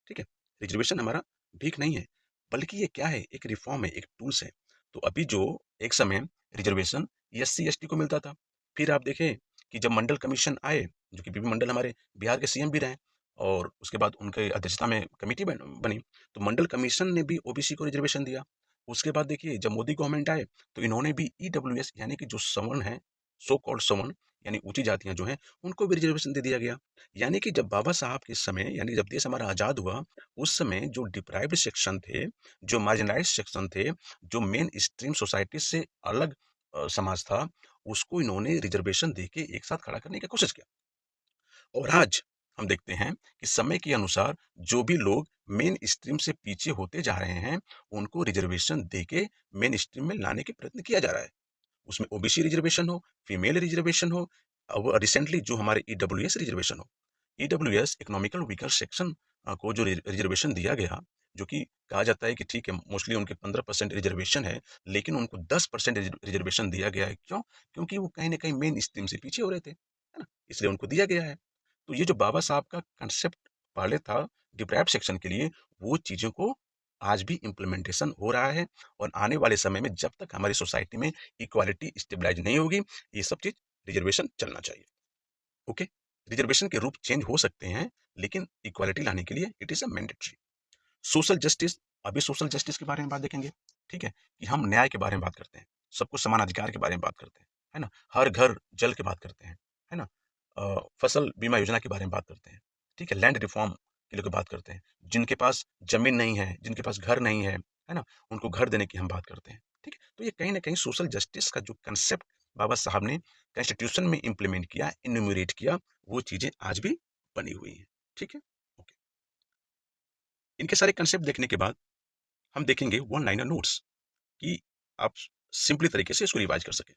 ठीक है, रिजर्वेशन हमारा भीख नहीं है, बल्कि ये क्या है, एक रिफॉर्म है, एक टूल्स है। तो अभी जो एक समय रिजर्वेशन एससी एसटी को मिलता था, फिर आप देखें कि जब मंडल कमीशन आए, जो कि बीबी मंडल हमारे बिहार के सीएम भी रहे, और उसके बाद उनके अध्यक्षता में कमेटी बनी, तो मंडल कमीशन ने भी ओबीसी को रिजर्वेशन दिया। उसके बाद देखिए जब मोदी गवर्नमेंट आए तो इन्होंने भी ईडब्ल्यूएस यानी कि जो सवर्ण है, सो कॉल्ड सवर्ण यानी ऊंची जातियां जो हैं, उनको भी रिजर्वेशन दे दिया गया। यानी कि जब बाबा साहब के समय, यानी जब देश हमारा आज़ाद हुआ, उस समय जो डिप्राइव्ड सेक्शन थे, जो मार्जिनलाइज्ड सेक्शन थे, जो मेन स्ट्रीम सोसाइटी से अलग समाज था, उसको इन्होंने रिजर्वेशन देके एक साथ खड़ा करने की कोशिश किया। और आज हम देखते हैं कि समय के अनुसार जो भी लोग मेन स्ट्रीम से पीछे होते जा रहे हैं, उनको रिजर्वेशन देके मेन स्ट्रीम में लाने के प्रयत्न किया जा रहा है। उसमें ओबीसी रिजर्वेशन हो, फीमेल रिजर्वेशन हो, अब रिसेंटली जो हमारे ईडब्ल्यूएस रिजर्वेशन हो। ईडब्ल्यूएस इकोनॉमिकल वीकर सेक्शन को जो रिजर्वेशन दिया गया, जो कि कहा जाता है कि ठीक है मोस्टली उनके 15% रिजर्वेशन है, लेकिन उनको 10% रिजर्वेशन दिया गया है। क्यों? क्योंकि वो कहीं ना कहीं मेन स्ट्रीम से पीछे हो रहे थे, है ना, इसलिए उनको दिया गया है। तो ये जो बाबा साहब का कंसेप्ट पहले था डिप्राइव्ड सेक्शन के लिए, वो चीज़ों को आज भी इम्प्लीमेंटेशन हो रहा है। और आने वाले समय में जब तक हमारी सोसाइटी में इक्वालिटी स्टेबलाइज नहीं होगी, ये सब चीज़ रिजर्वेशन चलना चाहिए। ओके, रिजर्वेशन के रूप चेंज हो सकते हैं, लेकिन इक्वालिटी लाने के लिए it is a mandatory. Social justice, अभी सोशल जस्टिस के बारे में बात देखेंगे। ठीक है, कि हम न्याय के बारे में बात करते हैं, सबको समान अधिकार के बारे में बात करते हैं, है ना, हर घर जल की बात करते हैं, है ना, फसल बीमा योजना के बारे में बात करते हैं। ठीक है, लैंड रिफॉर्म के लिए बात करते हैं, जिनके पास जमीन नहीं है, जिनके पास घर नहीं है ना, उनको घर देने की हम बात करते हैं। ठीक है, तो ये कहीं ना कहीं सोशल जस्टिस का जो कंसेप्ट बाबा साहब ने कॉन्स्टिट्यूशन में इंप्लीमेंट किया, इन्यूमरेट किया, वो चीजें आज भी बनी हुई हैं। ठीक है, ओके, इनके सारे कंसेप्ट देखने के बाद हम देखेंगे वन लाइनर नोट्स कि आप सिंपली तरीके से इसको रिवाइज कर सकें।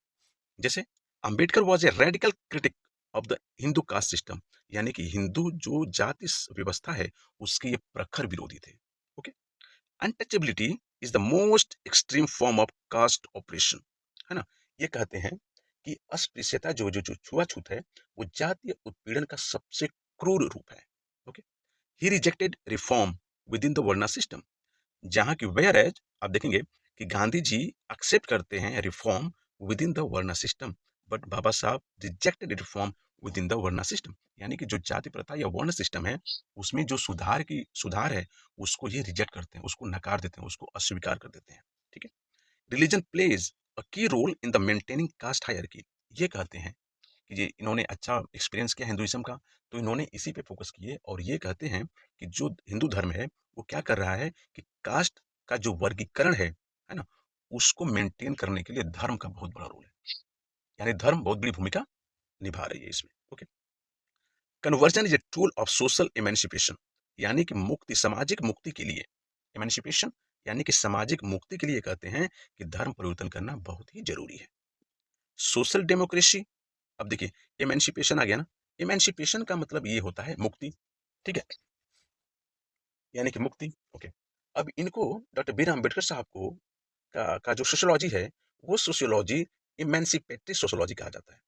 जैसे Ambedkar was a radical critic of the Hindu caste system, यानी कि हिंदू जो जाति व्यवस्था है उसके ये प्रखर विरोधी थे। Okay, untouchability is the most extreme form of caste oppression, है ना, ये कहते हैं कि अस्पृश्यता जो जो जो छुआछूत है वो जातीय उत्पीड़न का सबसे क्रूर रूप है। Okay, he rejected reform within the varna system, जहाँ की वेयर एज आप देखेंगे कि गांधी जी एक्सेप्ट करते हैं reform within the varna system, but Baba Saheb rejected reform within the varna system, यानी कि जो जाति प्रथा या वर्ण सिस्टम है उसमें जो सुधार है उसको ये रिजेक्ट करते हैं, उसको नकार देते हैं, उसको अस्वीकार कर देते हैं। ठीक है, religion plays a key role in the maintaining caste hierarchy. ये कहते हैं कि ये इन्होंने अच्छा एक्सपीरियंस किया हिंदुइज्म का, तो इन्होंने इसी पे फोकस किए और ये कहते हैं कि जो हिंदू धर्म है वो क्या कर रहा है कि कास्ट का जो वर्गीकरण है ना, उसको मेंटेन करने के लिए धर्म का बहुत बड़ा रोल है। यानी धर्म बहुत बड़ी भूमिका निभा रही है इसमें। Okay. Conversion is a tool of social emancipation, यानी कि मुक्ति, सामाजिक मुक्ति के लिए। इमेंसिपेशन यानी कि सामाजिक मुक्ति के लिए कहते हैं कि धर्म परिवर्तन करना बहुत ही जरूरी है। सोशल डेमोक्रेसी, अब देखिए इमेंसिपेशन आ गया ना, इमेंसिपेशन का मतलब ये होता है मुक्ति, ठीक है, यानी कि मुक्ति। ओके। अब इनको डॉक्टर बी आर अम्बेडकर साहब को का जो सोशियोलॉजी है, वो सोशियोलॉजी इमेंसिपेटरी सोशियोलॉजी कहा जाता है।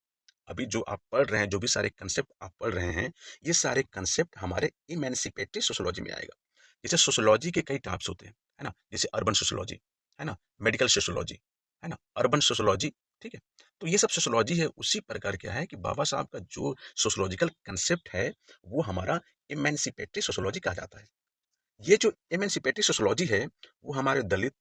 अभी जो आप पढ़ रहे हैं, जो भी सारे कंसेप्ट आप पढ़ रहे हैं, ये सारे कंसेप्ट हमारे इमेंसिपेटरी सोशियोलॉजी में आएगा। जैसे सोशियोलॉजी के कई टाइप्स होते हैं, है ना, जैसे अर्बन सोशियोलॉजी, है ना, मेडिकल सोशियोलॉजी, है ना, अर्बन सोशियोलॉजी, ठीक है। तो ये सब सोशियोलॉजी है, उसी प्रकार क्या है कि बाबा साहब का जो सोशियोलॉजिकल कंसेप्ट है, वो हमारा इमेंसिपेटरी सोशियोलॉजी कहा जाता है। ये जो इमेंसिपेटरी सोशियोलॉजी है, वो हमारे दलित,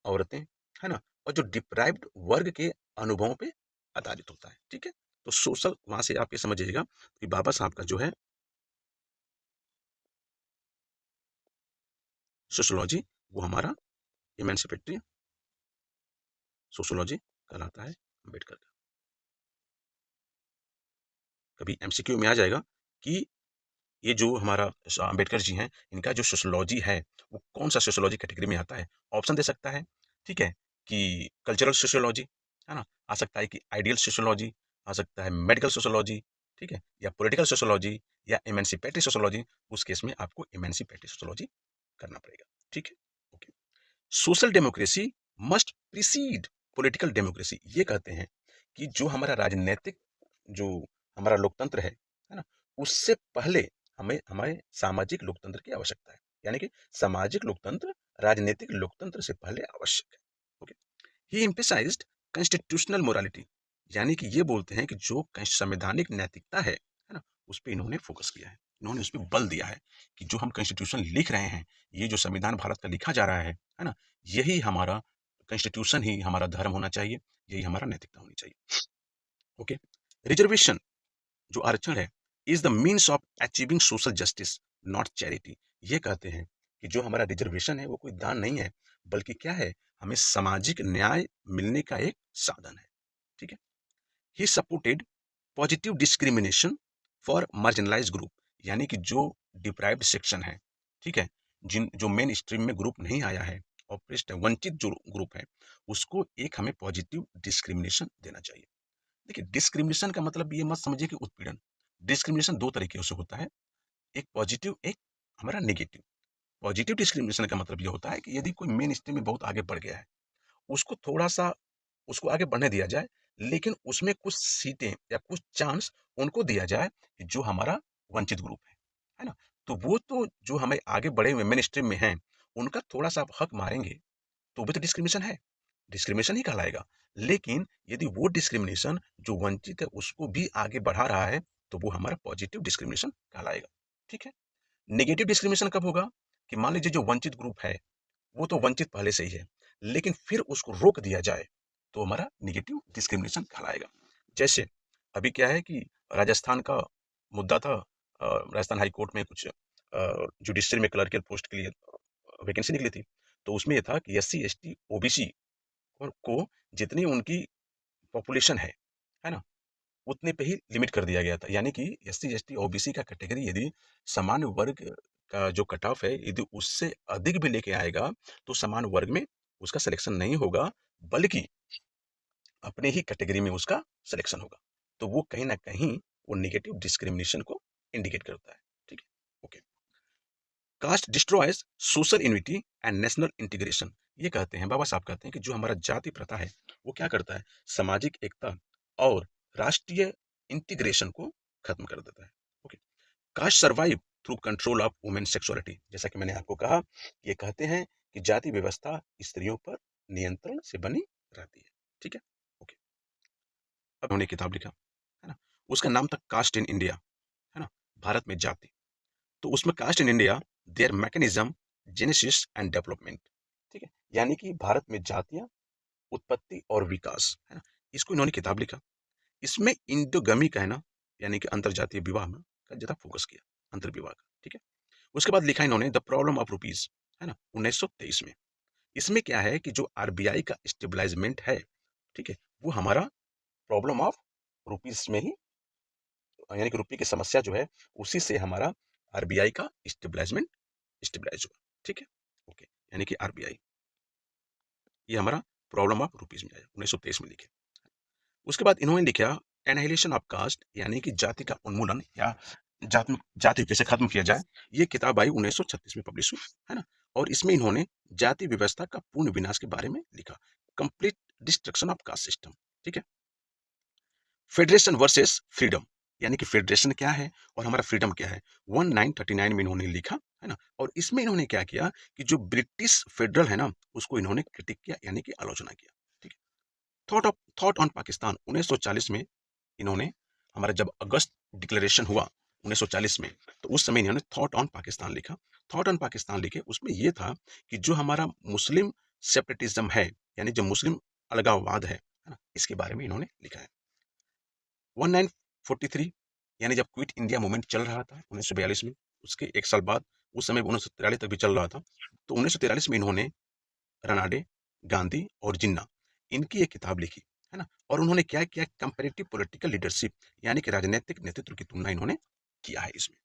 औरतें, है ना, और जो डिप्राइव्ड वर्ग के अनुभवों पे आधारित होता है, ठीक है। तो सोशल, वहां से आप ये समझिएगा कि बाबा साहब का जो है सोशियोलॉजी, वो हमारा इमेंसिपेटरी सोशियोलॉजी कहलाता है अम्बेडकर का। कभी एमसीक्यू में आ जाएगा कि ये जो हमारा अम्बेडकर जी हैं, इनका जो सोशियोलॉजी है, वो कौन सा सोशियोलॉजी कैटेगरी में आता है। ऑप्शन दे सकता है, ठीक है, कि कल्चरल सोशियोलॉजी, है ना, आ सकता है कि आइडियल सोशियोलॉजी, आ सकता है मेडिकल सोशियोलॉजी, ठीक है, या पॉलिटिकल सोशियोलॉजी, या इमेंसिपेटरी सोशियोलॉजी। उस केस में आपको इमेंसिपेटरी सोशियोलॉजी करना पड़ेगा, ठीक है। Okay. Social democracy must preceded political democracy. ये कहते हैं कि जो हमारा राजनीतिक, जो हमारा लोकतंत्र है ना, उससे पहले हमें हमारे सामाजिक लोकतंत्र की आवश्यकता है। यानी कि सामाजिक लोकतंत्र राजनीतिक लोकतंत्र से पहले आवश्यक है। ओके। ही एम्फेसाइज्ड कॉन्स्टिट्यूशनल मोरालिटी, यानी कि ये बोलते हैं कि जो संवैधानिक नैतिकता है ना, उस पर इन्होंने फोकस किया है, इन्होंने उस पर बल दिया है कि जो हम कॉन्स्टिट्यूशन लिख रहे हैं, ये जो संविधान भारत का लिखा जा रहा है ना, यही हमारा कॉन्स्टिट्यूशन ही हमारा धर्म होना चाहिए, यही हमारा नैतिकता होनी चाहिए। ओके। रिजर्वेशन, जो आरक्षण है, is the means of achieving social justice, not charity. ये कहते हैं कि जो हमारा रिजर्वेशन है वो कोई दान नहीं है, बल्कि क्या है, हमें सामाजिक न्याय मिलने का एक साधन है, ठीक है। He supported positive discrimination for marginalize group, यानी कि जो डिप्राइव्ड सेक्शन है, ठीक है, जिन जो मेन स्ट्रीम में ग्रुप नहीं आया है, ऑप्रेस्ड है, वंचित जो ग्रुप है, उसको एक हमें पॉजिटिव डिस्क्रिमिनेशन देना चाहिए। देखिए, डिस्क्रिमिनेशन का मतलब ये मत समझिए कि उत्पीड़न। डिस्क्रिमिनेशन दो तरीके से होता है, एक पॉजिटिव, एक हमारा नेगेटिव। पॉजिटिव डिस्क्रिमिनेशन का मतलब ये होता है कि यदि कोई मेन स्ट्रीम में बहुत आगे बढ़ गया है, उसको थोड़ा सा, उसको आगे बढ़ने दिया जाए, लेकिन उसमें कुछ सीटें या कुछ चांस उनको दिया जाए कि जो हमारा वंचित ग्रुप है ना। तो वो तो जो हमें आगे बढ़े हुए मेन स्ट्रीम में हैं, उनका थोड़ा सा आप हक मारेंगे, तो भी तो डिस्क्रिमिनेशन है, डिस्क्रिमिनेशन ही कहलाएगा। लेकिन यदि वो डिस्क्रिमिनेशन जो वंचित है उसको भी आगे बढ़ा रहा है, तो वो हमारा पॉजिटिव डिस्क्रिमिनेशन कहलाएगा, ठीक है। नेगेटिव डिस्क्रिमिनेशन कब होगा, कि मान लीजिए जो वंचित ग्रुप है, वो तो वंचित पहले से ही है, लेकिन फिर उसको रोक दिया जाए, तो हमारा नेगेटिव डिस्क्रिमिनेशन कहलाएगा। जैसे अभी क्या है कि राजस्थान का मुद्दा था, राजस्थान हाई कोर्ट में कुछ जुडिशरी में क्लर्कल पोस्ट के लिए वैकेंसी निकली थी। तो उसमें ये था कि एससी एसटी ओबीसी और को जितनी उनकी पॉपुलेशन है ना, उतने पे ही लिमिट कर दिया गया था। यानी कि एससी एसटी ओबीसी का कैटेगरी यदि सामान्य वर्ग का जो कट ऑफ है, यदि उससे अधिक भी लेके आएगा, तो सामान्य वर्ग में उसका सिलेक्शन नहीं होगा, बल्कि अपने ही कैटेगरी में उसका सिलेक्शन होगा। तो वो कहीं ना कहीं वो नेगेटिव डिस्क्रिमिनेशन को इंडिकेट करता है, ठीक है। Okay. Caste destroys social unity and national integration. ये कहते हैं, बाबा साहब कहते हैं कि जो हमारा जाति प्रथा है, वो क्या करता है, सामाजिक एकता और राष्ट्रीय इंटीग्रेशन को खत्म कर देता है। Okay. Caste survive through control of women sexuality. जैसा कि मैंने आपको कहा, ये कहते हैं कि जाति व्यवस्था स्त्रियों पर नियंत्रण से बनी रहती है, ठीक है। ओके। अब उन्होंने किताब लिखा, है ना, उसका नाम था कास्ट इन इंडिया, है ना, भारत में जाति। तो उसमें caste in India, their mechanism, genesis and development, ठीक है, यानी कि भारत में जातियां उत्पत्ति और विकास, है ना, इसको इन्होंने किताब लिखा। इसमें इंडोगमी का, है ना, यानी कि अंतरजातीय विवाह में का ज्यादा फोकस किया, अंतर विवाह का, ठीक है। उसके बाद लिखा इन्होंने द प्रॉब्लम ऑफ रुपीज, है ना, 1923 में। इसमें क्या है कि जो आरबीआई का स्टेबलाइजमेंट है, ठीक है, वो हमारा प्रॉब्लम ऑफ रुपीज में ही, यानी कि रुपये की समस्या जो है उसी से हमारा आरबीआई का स्टेबलाइज हुआ, ठीक है। ओके, यानी कि आरबीआई, ये हमारा प्रॉब्लम ऑफ रुपीज में आया 1923 में लिखे। उसके बाद इन्होंने लिखा एनाहिलेशन ऑफ कास्ट, यानी कि जाति का उन्मूलन या जाति कैसे खत्म किया जाए। ये किताब आई 1936 में पब्लिश हुई, है ना। और इसमें इन्होंने जाति व्यवस्था का पूर्ण विनाश के बारे में लिखा, complete destruction of caste system, ठीक है। फेडरेशन वर्सेस फ्रीडम, यानी कि फेडरेशन क्या है और हमारा फ्रीडम क्या है, 1939 में इन्होंने लिखा, है ना। और इसमें इन्होंने क्या किया कि जो ब्रिटिश फेडरल है ना, उसको इन्होंने क्रिटिक किया, यानी कि आलोचना किया, ठीक है। थॉट ऑन पाकिस्तान 1940 में इन्होंने, हमारा जब अगस्त डिक्लेरेशन हुआ 1940 में, तो उस समय इन्होंने थॉट ऑन पाकिस्तान लिखा। थॉट ऑन पाकिस्तान लिखे, उसमें यह था कि जो हमारा मुस्लिम सेपरेटिज्म है, यानी जो मुस्लिम अलगाववाद है ना, इसके बारे में इन्होंने लिखा है। 1943, यानी जब क्विट इंडिया मूवमेंट चल रहा था 1942 में, उसके एक साल बाद, उस समय 1943 तक भी चल रहा था, तो 1943 में इन्होंने रनाडे, गांधी और जिन्ना, इनकी एक किताब लिखी, है ना। और उन्होंने क्या किया, कंपैरेटिव पॉलिटिकल लीडरशिप, यानी कि राजनीतिक नेतृत्व की तुलना इन्होंने किया है इसमें,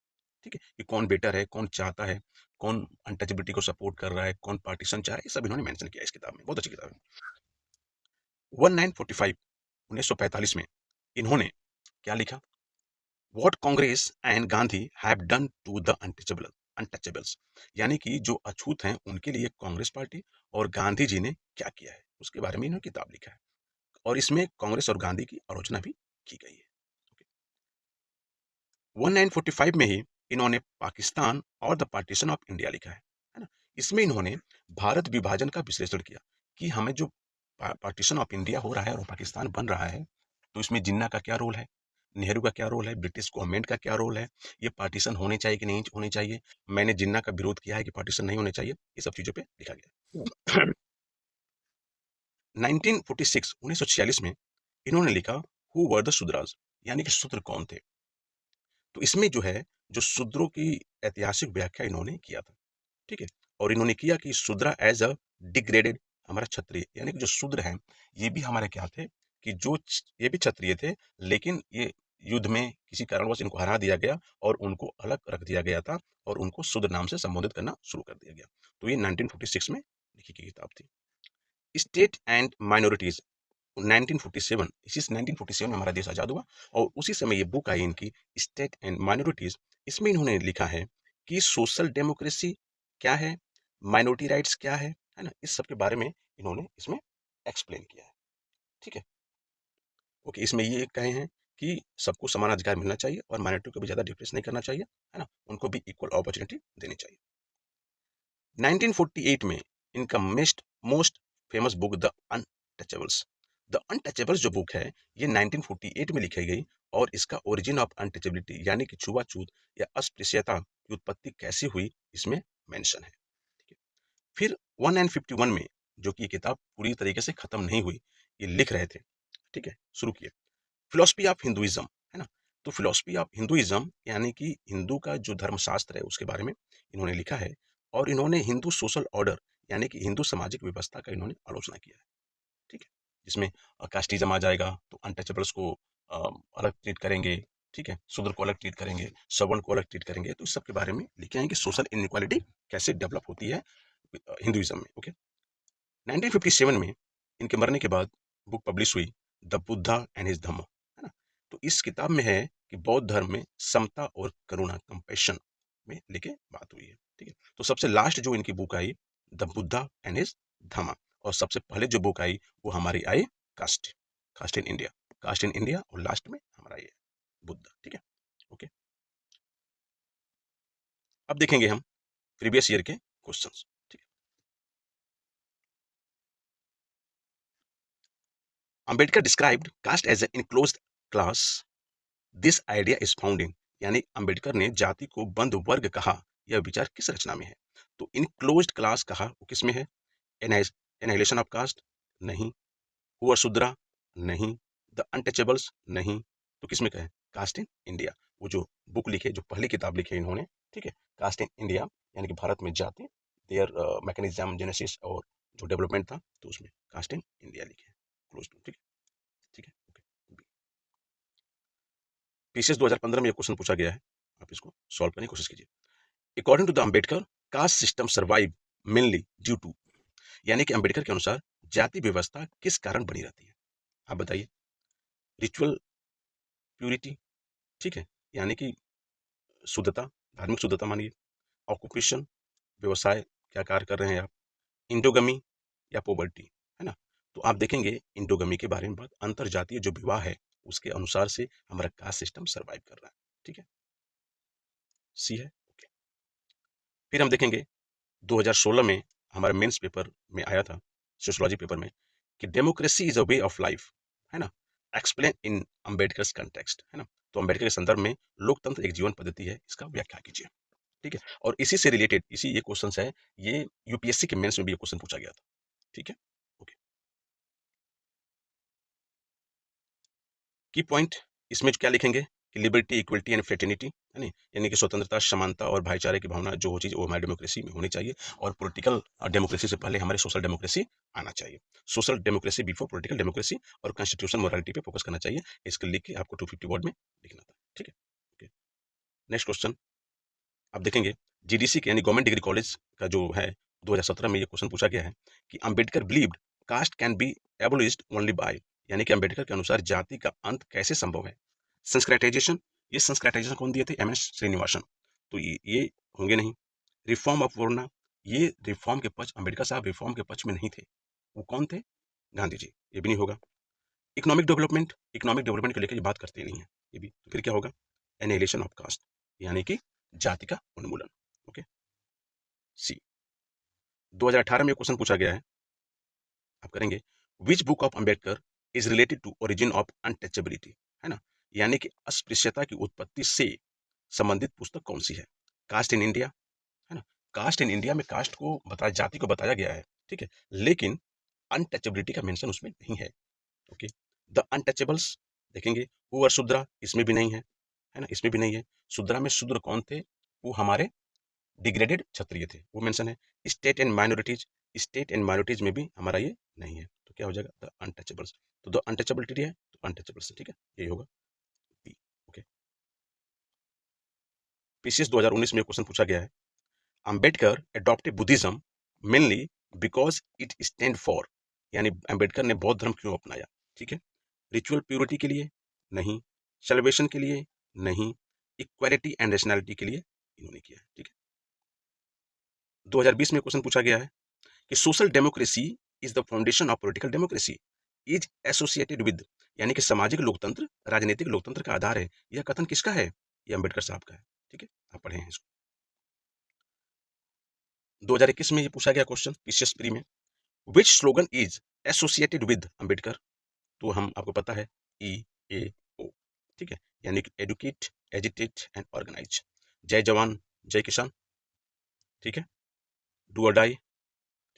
ठीक है, कि कौन बेटर है, कौन चाहता है, कौन अनटचेबिलिटी को सपोर्ट कर रहा है, कौन पार्टीशन चाह रहा है, ये सब इन्होंने मेंशन किया इस किताब में, बहुत अच्छी किताब है। 1945, 1945 में इन्होंने क्या लिखा, what Congress and Gandhi have done to the untouchables, यानी कि जो अछूत हैं उनके लिए कांग्रेस पार्टी और गांधी जी ने क्या किया है, उसके बारे में इन्होंने किताब लिखा है। और इसमें कांग्रेस और गांधी की आलोचना भी की गई है। 1945 में ही इन्होंने पाकिस्तान और द पार्टीशन ऑफ इंडिया लिखा है ना। इसमें इन्होंने भारत विभाजन का विश्लेषण किया कि हमें जो पार्टीशन ऑफ इंडिया हो रहा है और पाकिस्तान बन रहा है, तो इसमें जिन्ना का क्या रोल है, नेहरू का क्या रोल है, ब्रिटिश गवर्नमेंट का क्या रोल है, ये पार्टीशन होने चाहिए कि नहीं होने चाहिए। मैंने जिन्ना का विरोध किया है कि पार्टीशन नहीं होने चाहिए, ये सब चीजों पे लिखा गया। 1946, 1946 में इन्होंने लिखा हु वर द शूद्रास, यानी कि शूद्र कौन थे। तो इसमें जो है, जो शूद्रों की ऐतिहासिक व्याख्या इन्होंने किया था, ठीक है। और इन्होंने किया कि शूद्रा एज अ डिग्रेडेड, हमारा क्षत्रिय, यानी कि जो शूद्र हैं ये भी हमारे क्या थे, कि ये भी क्षत्रिय थे, लेकिन ये युद्ध में किसी कारणवश इनको हरा दिया गया और उनको अलग रख दिया गया था और उनको शूद्र नाम से संबोधित करना शुरू कर दिया गया। तो ये 1946 में लिखी गई किताब थी। स्टेट एंड माइनॉरिटीज 1947, इसी 1947 में हमारा देश आजाद हुआ और उसी समय ये बुक आई इनकी, स्टेट एंड माइनॉरिटीज। इसमें इन्होंने लिखा है कि सोशल डेमोक्रेसी क्या है, माइनॉरिटी राइट्स क्या है ना, इस सब के बारे में इन्होंने इसमें एक्सप्लेन किया है, ठीक है। ओके, इसमें ये कहे हैं कि सबको समान अधिकार मिलना चाहिए और माइनॉरिटी को भी ज्यादा डिप्रेस नहीं करना चाहिए, है ना, उनको भी इक्वल अपॉर्चुनिटी देनी चाहिए। 1948 में इनका most famous book the untouchables, the untouchables जो बुक है ये 1948 में लिखी गई और इसका ओरिजिन ऑफ अनटचेबिलिटी, यानी कि छुआछूत या अस्पृश्यता की उत्पत्ति कैसे हुई, इसमें मेंशन है, ठीक है। फिर 1951 में, जो कि ये किताब पूरी तरीके से खत्म नहीं हुई, ये लिख रहे थे, ठीक है, शुरू किए, फिलोसफी ऑफ हिंदुइज्म, है ना। तो फिलोसफी ऑफ हिंदुइज्म यानी कि हिंदू का जो धर्मशास्त्र है उसके बारे में इन्होंने लिखा है। और इन्होंने हिंदू सोशल ऑर्डर, यानी कि हिंदू सामाजिक व्यवस्था का इन्होंने आलोचना किया है, ठीक है। जिसमें कास्टिज्म आ जाएगा, तो अनटचेबल्स को अ, अलग ट्रीट करेंगे, ठीक है, शूद्र को अलग ट्रीट करेंगे, सवर्ण को अलग ट्रीट करेंगे, तो इस सब के बारे में लिखे हैं कि सोशल इनइक्वालिटी कैसे डेवलप होती है हिंदुइज्म में, ओके। 1957 में इनके मरने के बाद बुक पब्लिश हुई, द बुद्धा एंड हिज धम्म, है ना। तो इस किताब में है कि बौद्ध धर्म में समता और करुणा, कंपैशन में लेके बात हुई है, ठीक है। तो सबसे लास्ट जो इनकी बुक आई, the Buddha and his Dhamma, और सबसे पहले जो बुक आई वो हमारी आई कास्ट इन इंडिया, और लास्ट में हमारा ये बुद्ध, ठीक है, ओके। अब देखेंगे हम प्रीवियस ईयर के क्वेश्चंस, ठीक है। Ambedkar described caste as an enclosed class, this idea is found in, यानी अंबेडकर ने जाति को बंद वर्ग कहा, यह विचार किस रचना में है। तो इनक्लोज्ड क्लास कहा वो किस में है, एनाइलेशन ऑफ कास्ट, नहीं। हु आर शूद्रा, नहीं। द अनटचेबल्स, नहीं। तो किसमें कहें? Caste in India. वो जो बुक लिखे, जो पहली किताब लिखी इन्होंने, ठीक है, कास्ट इन इंडिया, यानी कि भारत में जाति, देयर मैकेनिज्म, जेनेसिस और जो डेवलपमेंट था, तो उसमें कास्ट इन इंडिया लिखे, क्लोज टू, ठीक है, ठीक है, ओके। पीसीएस 2015 में ये क्वेश्चन पूछा गया है, आप इसको सॉल्व करने की कोशिश कीजिए। According to the Ambedkar, caste system survive mainly due to, यानी कि अंबेडकर के अनुसार जाति व्यवस्था किस कारण बनी रहती है? आप बताइए। रिचुअल प्यूरिटी, ठीक है, यानी कि शुद्धता, धार्मिक शुद्धता मानिए। ऑक्यूपेशन, व्यवसाय, क्या कार्य कर रहे हैं आप। इंडोगमी या पोवर्टी, है ना। तो आप देखेंगे इंडोगमी के बारे में बात, अंतर जातीय जो विवाह है उसके अनुसार से हमारा कास्ट सिस्टम सर्वाइव कर रहा है, ठीक है, सी है, ओके। फिर हम देखेंगे 2016 में हमारे मेंस पेपर में आया था, सोशियोलॉजी पेपर में, कि democracy is a way of life, है ना, एक्सप्लेन इन अम्बेडकर कंटेक्स्ट, है ना। तो अम्बेडकर के संदर्भ में लोकतंत्र एक जीवन पद्धति है, इसका व्याख्या कीजिए, ठीक है। और इसी से रिलेटेड इसी ये क्वेश्चन है, ये यूपीएससी के मेंस में भी ये क्वेश्चन पूछा गया था, ठीक है, ओके। की पॉइंट इसमें क्या लिखेंगे कि लिबर्टी, इक्वलिटी एंड फ्रेटर्निटी, है ना, यानी कि स्वतंत्रता, समानता और भाईचारे की भावना, जो चीज़ वो हमारी डेमोक्रेसी में होनी चाहिए, और पॉलिटिकल डेमोक्रेसी से पहले हमारे सोशल डेमोक्रेसी आना चाहिए। Social democracy before political democracy, और कॉन्स्टिट्यूशन मोरालिटी पे फोकस करना चाहिए। इसके लिख के आपको 250 वर्ड में लिखना था, ठीक है, ओके। नेक्स्ट क्वेश्चन आप देखेंगे, जीडीसी के यानी गवर्नमेंट डिग्री कॉलेज का जो है, 2017 में ये क्वेश्चन पूछा गया है कि Ambedkar believed caste can be abolished only by, यानी कि अंबेडकर के अनुसार जाति का अंत कैसे संभव है? संस्क्राइटाइजेशन, ये संस्क्राइटाइजेशन कौन दिए थे? एम एस श्रीनिवासन, तो ये होंगे नहीं। रिफॉर्म ऑफ वर्ना, ये रिफॉर्म के पक्ष, अंबेडकर साहब रिफॉर्म के पक्ष में नहीं थे, वो कौन थे? गांधी जी, ये भी नहीं होगा। इकोनॉमिक डेवलपमेंट, इकोनॉमिक डेवलपमेंट को लेकर ये बात करते ही नहीं है, ये भी, तो फिर क्या होगा? एनिहिलेशन ऑफ कास्ट, यानी कि जाति का उन्मूलन, ओके, सी। 2018 में क्वेश्चन पूछा गया है, आप करेंगे, which book of Ambedkar is related to origin of untouchability, है ना, यानी कि अस्पृश्यता की उत्पत्ति से संबंधित पुस्तक कौन सी है? कास्ट इन इंडिया, है ना, कास्ट इन इंडिया में कास्ट को बताया, जाति को बताया गया है, ठीक है, लेकिन अनटचेबिलिटी का मेंशन उसमें नहीं है, ओके। द अनटचेबल्स देखेंगे, हु आर शूद्रा, इसमें भी नहीं है ना, इसमें भी नहीं है। शूद्रा में शूद्र कौन थे? वो हमारे डिग्रेडेड क्षत्रिय थे, वो मेंशन है। State and minorities, state and minorities में भी हमारा ये नहीं है, तो क्या हो जाएगा? द अनटचेबल्स, तो द अनटचेबिलिटी है, तो अनटचेबल्स, ठीक है, यही होगा बी, ओके। पीसीएस 2019 में क्वेश्चन पूछा गया है, Ambedkar adopted Buddhism mainly because it stand for, यानी अंबेडकर ने बौद्ध धर्म क्यों अपनाया? ठीक है, रिचुअल प्योरिटी के लिए नहीं, सेलिब्रेशन के लिए नहीं, इक्वालिटी एंड रैशनैलिटी के लिए इन्होंने किया, ठीक है। 2020 में क्वेश्चन पूछा गया है कि social democracy is the foundation of political democracy is associated with, यानी कि सामाजिक लोकतंत्र राजनीतिक लोकतंत्र का आधार है। यह कथन किसका है? यह अंबेडकर साहब का है, ठीक है, आप पढ़े हैं इसको। 2021 में ये पूछा गया क्वेश्चन पीसीएस प्री में, which slogan is associated with Ambedkar, तो हम आपको पता है ई ए ओ, ठीक है, यानी कि एडुकेट, एजिटेट एंड ऑर्गेनाइज। जय जवान जय किसान, ठीक है, डू और डाई,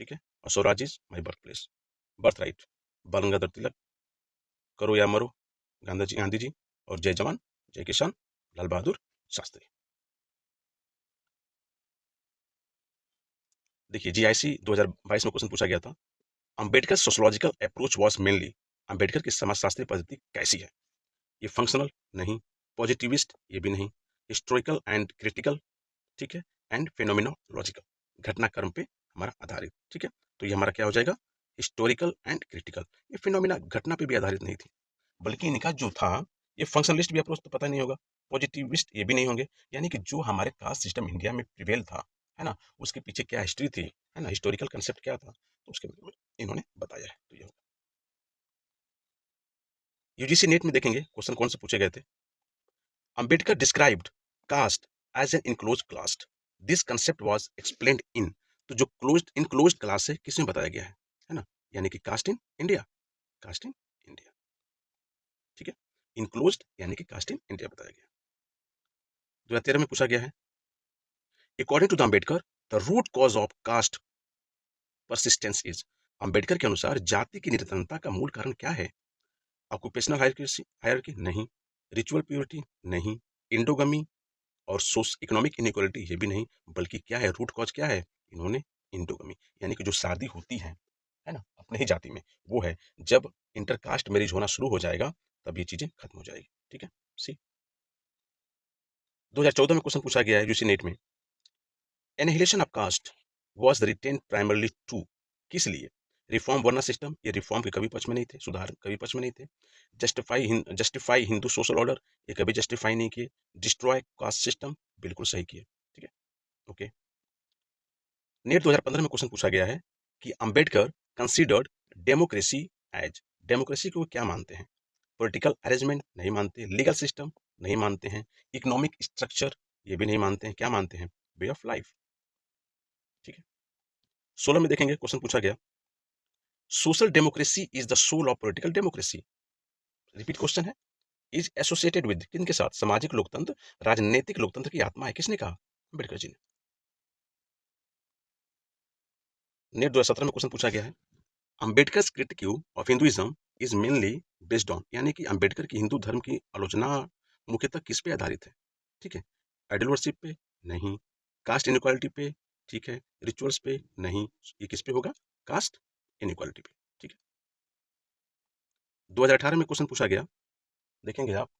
ठीक है, और Swaraj is my birth place, birth right, बाल गंगाधर तिलक, करो या मरो गांधी जी, और जय जवान जय किसान लाल बहादुर शास्त्री। देखिए जीआईसी 2022 में क्वेश्चन पूछा गया था, Ambedkar sociological approach was mainly, Ambedkar की समाजशास्त्री पद्धति कैसी है? ये फंक्शनल नहीं, पॉजिटिविस्ट ये भी नहीं, हिस्टोरिकल एंड क्रिटिकल, ठीक है, एंड फेनोमिनोलॉजिकल, घटनाक्रम पे हमारा आधारित, ठीक है, तो ये हमारा क्या हो जाएगा? Historical and critical. ये फिनोमिना घटना पे भी आधारित नहीं थी, बल्कि इनका जो था, ये फंक्शनलिस्ट भी अप्रोच तो पता नहीं होगा, पॉजिटिविस्ट ये भी नहीं होंगे, यानी कि जो हमारे कास्ट सिस्टम इंडिया में प्रिवेल था, है ना, उसके पीछे क्या हिस्ट्री थी, है ना, हिस्टोरिकल कंसेप्ट क्या था, तो उसके बारे में इन्होंने बताया है, तो ये होगा। यूजीसी नेट में देखेंगे क्वेश्चन कौन से पूछे गए थे। Ambedkar described caste as an enclosed class, this concept was explained in, तो जो क्लोज्ड इनक्लोज्ड क्लास है किसमें बताया गया है ना, यानी कि caste in India, caste in India, ठीक है, इनक्लोज्ड यानी कि कास्ट इन इंडिया बताया गया। 2013 में पूछा गया है, according to the Ambedkar the root cause of caste persistence is, Ambedkar के अनुसार जाति की निरंतरता का मूल कारण क्या है? ऑक्यूपेशनल हायरार्की नहीं, रिचुअल प्योरिटी नहीं, इंडोगमी और सोस इकोनॉमिक इनइक्वालिटी ये भी नहीं, बल्कि क्या है, रूट कॉज क्या है? इन्होंने इंडोगमी यानी कि जो शादी होती है ना, अपने ही जाति में, वो है। जब इंटरकास्ट मैरिज होना शुरू हो जाएगा तब ये चीजें खत्म हो जाएगी। ठीक है। सी 2014 में क्वेश्चन पूछा गया है यूसी नेट में, annihilation of caste was written primarily to, किस लिए? रिफॉर्म वर्ना सिस्टम, ये रिफॉर्म के कभी पक्ष में नहीं थे, सुधार कभी पक्ष में नहीं थे। जस्टिफाई हिंदू सोशल ऑर्डर, ये कभी जस्टिफाई नहीं किए। डिस्ट्रॉय कास्ट सिस्टम, बिल्कुल सही किए। ठीक है। ओके। नेट 2015 में क्वेश्चन पूछा गया है कि Ambedkar considered democracy as, democracy को क्या मानते हैं? पॉलिटिकल अरेंजमेंट नहीं मानते, लीगल सिस्टम नहीं मानते हैं, इकोनॉमिक स्ट्रक्चर ये भी नहीं मानते हैं, क्या मानते हैं? Way of life. ठीक है। 16 में देखेंगे क्वेश्चन पूछा गया, social democracy is the soul of political democracy. Repeat question है, इज एसोसिएटेड विद, किन के साथ? सामाजिक लोकतंत्र, राजनीतिक लोकतंत्र की आत्मा है, किसने कहा? अम्बेडकर जी ने। नेट 2017 में क्वेश्चन पूछा गया है, Ambedkar critique of Hinduism is mainly based on, यानी कि अम्बेडकर की हिंदू धर्म की आलोचना मुख्यतः किस पे आधारित है? ठीक है। आइडल वर्शिप पे नहीं, कास्ट इनइक्वालिटी पे, ठीक है, रिचुअल्स पे नहीं, ये किस पे होगा? कास्ट इनइक्वालिटी पे। ठीक है। 2018 में क्वेश्चन पूछा गया, देखेंगे आप,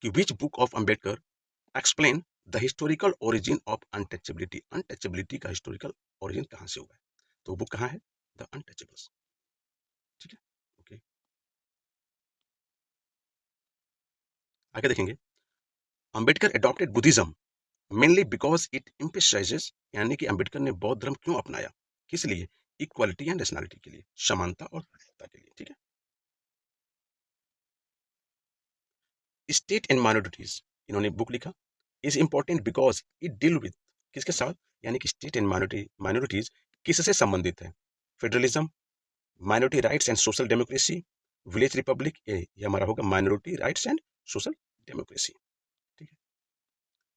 कि विच book of Ambedkar explain the historical origin of untouchability, untouchability का हिस्टोरिकल ओरिजिन कहां से हुआ है? तो बुक कहां है? The untouchables. ठीक है। ओके। आगे देखेंगे, Ambedkar adopted Buddhism mainly because it emphasises, यानी कि अंबेडकर ने बौद्ध धर्म क्यों अपनाया? किस लिए? इक्वालिटी एंड रैशनैलिटी के लिए, समानता और समता के लिए। ठीक है। स्टेट एंड माइनॉरिटीज, इन्होंने बुक लिखा, is important because it deal with, किसके साथ? यानी कि स्टेट एंड माइनॉरिटीज किससे संबंधित है? Federalism, minority rights and social democracy, village republic, ये हमारा होगा minority rights and social democracy. ठीक है।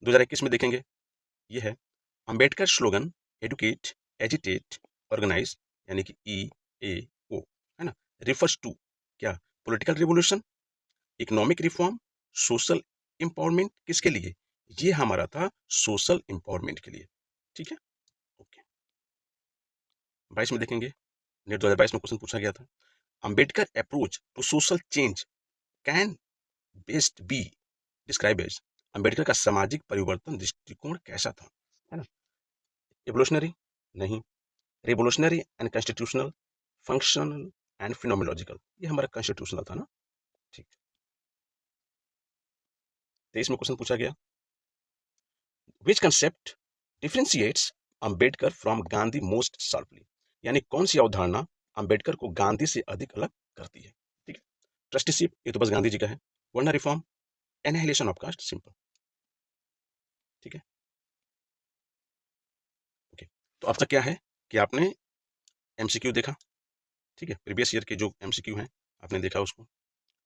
2021 में देखेंगे, ये है Ambedkar slogan, educate, agitate, organize, यानी कि EAO, है ना, रिफर्स टू क्या? Political revolution, economic reform, social empowerment, किसके लिए? ये हमारा था सोशल इंपावरमेंट के लिए। ठीक है। ओके। 22 में देखेंगे, नेट 2022 में क्वेश्चन पूछा गया था, Ambedkar approach to social change can best be describe as, Ambedkar का सामाजिक परिवर्तन दृष्टिकोण कैसा था? है ना, एवोल्यूशनरी नहीं, revolutionary and constitutional, functional and phenomenological, ये हमारा कॉन्स्टिट्यूशनल था ना। ठीक। 23 में क्वेश्चन पूछा गया, which concept differentiates Ambedkar from Gandhi most sharply, यानी कौन सी अवधारणा अंबेडकर को गांधी से अधिक अलग करती है? ठीक है। ट्रस्टीशिप, ये तो बस गांधी जी का है। Varna reform, annihilation of caste, simple. ठीक है। ओके। तो अब तक क्या है कि आपने एमसीक्यू देखा, ठीक है, प्रीवियस ईयर के जो एमसीक्यू हैं आपने देखा उसको,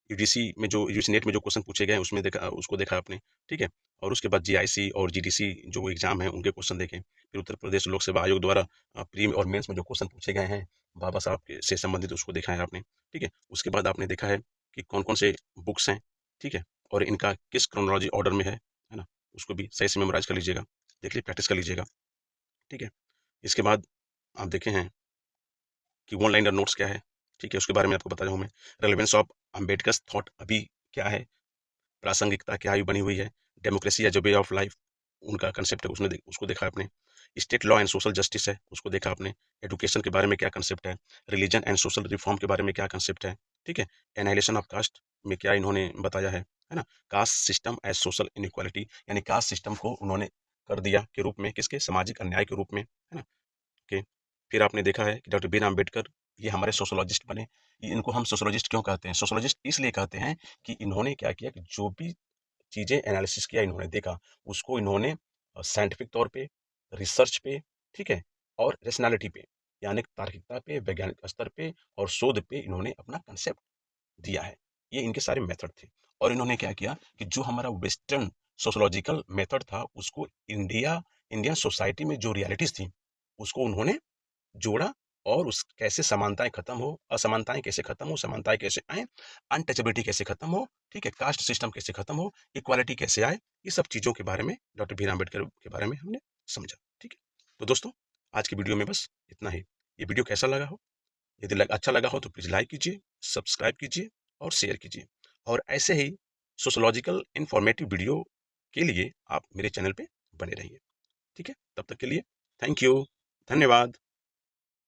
यूजीसी में जो यूजीसी नेट में जो क्वेश्चन पूछे गए उसमें देखा, उसको देखा आपने। ठीक है। और उसके बाद जीआईसी और जीडीसी जो एग्जाम है उनके क्वेश्चन देखे, फिर उत्तर प्रदेश लोक सेवा आयोग द्वारा प्री और मेंस में जो क्वेश्चन पूछे गए हैं बाबा साहब से संबंधित, उसको देखा है आपने। ठीक है। उसके बाद आपने देखा है कि कौन कौन से बुक्स हैं, ठीक है, और इनका किस क्रोनोलॉजी ऑर्डर में है ना, उसको भी सही से मेमोराइज कर लीजिएगा, देख लीजिए, प्रैक्टिस कर लीजिएगा। ठीक है। इसके बाद आप देखे हैं कि वन लाइनर नोट्स क्या है, ठीक है, उसके बारे में आपको बता रहा हूँ मैं। रेलेवेंस ऑफ अम्बेडकर्स थॉट अभी क्या है, प्रासंगिकता क्या बनी हुई है, democracy as a way of life उनका कंसेप्ट है, उसको देखा आपने। State law and social justice है, उसको देखा आपने। एजुकेशन के बारे में क्या कंसेप्ट है, रिलीजन एंड सोशल रिफॉर्म के बारे में क्या कंसेप्ट है, ठीक है, एनाइलेशन ऑफ कास्ट में क्या इन्होंने बताया है ना, caste system as social inequality, यानी कास्ट सिस्टम को उन्होंने कर दिया के रूप में, किसके? सामाजिक अन्याय के रूप में, है ना। ओके। फिर आपने देखा है कि डॉक्टर बी आर अम्बेडकर ये हमारे सोशोलॉजिस्ट बने। इनको हम सोशोलॉजिस्ट क्यों कहते हैं? सोशोलॉजिस्ट इसलिए कहते हैं कि इन्होंने क्या किया कि जो भी चीज़ें एनालिसिस किया, इन्होंने देखा, उसको इन्होंने साइंटिफिक तौर पे, रिसर्च पे, ठीक है, और रेशनैलिटी पे, यानी तार्किकता पे, वैज्ञानिक स्तर पे और शोध पे इन्होंने अपना कंसेप्ट दिया है। ये इनके सारे मेथड थे। और इन्होंने क्या किया कि जो हमारा वेस्टर्न सोशोलॉजिकल मेथड था उसको इंडियन सोसाइटी में जो रियलिटीज थी उसको उन्होंने जोड़ा और उस कैसे समानताएं खत्म हो, असमानताएं कैसे खत्म हो, समानताएं कैसे आए, अनटचेबिलिटी कैसे खत्म हो, ठीक है, कास्ट सिस्टम कैसे खत्म हो, इक्वालिटी कैसे आए, ये सब चीज़ों के बारे में डॉक्टर बी आर अम्बेडकर के बारे में हमने समझा। ठीक है, तो दोस्तों आज की वीडियो में बस इतना ही। ये वीडियो कैसा लगा हो, यदि अच्छा लगा हो तो प्लीज़ लाइक कीजिए, सब्सक्राइब कीजिए और शेयर कीजिए। और ऐसे ही सोशोलॉजिकल इन्फॉर्मेटिव वीडियो के लिए आप मेरे चैनल पे बने रहिए। ठीक है, तब तक के लिए थैंक यू, धन्यवाद।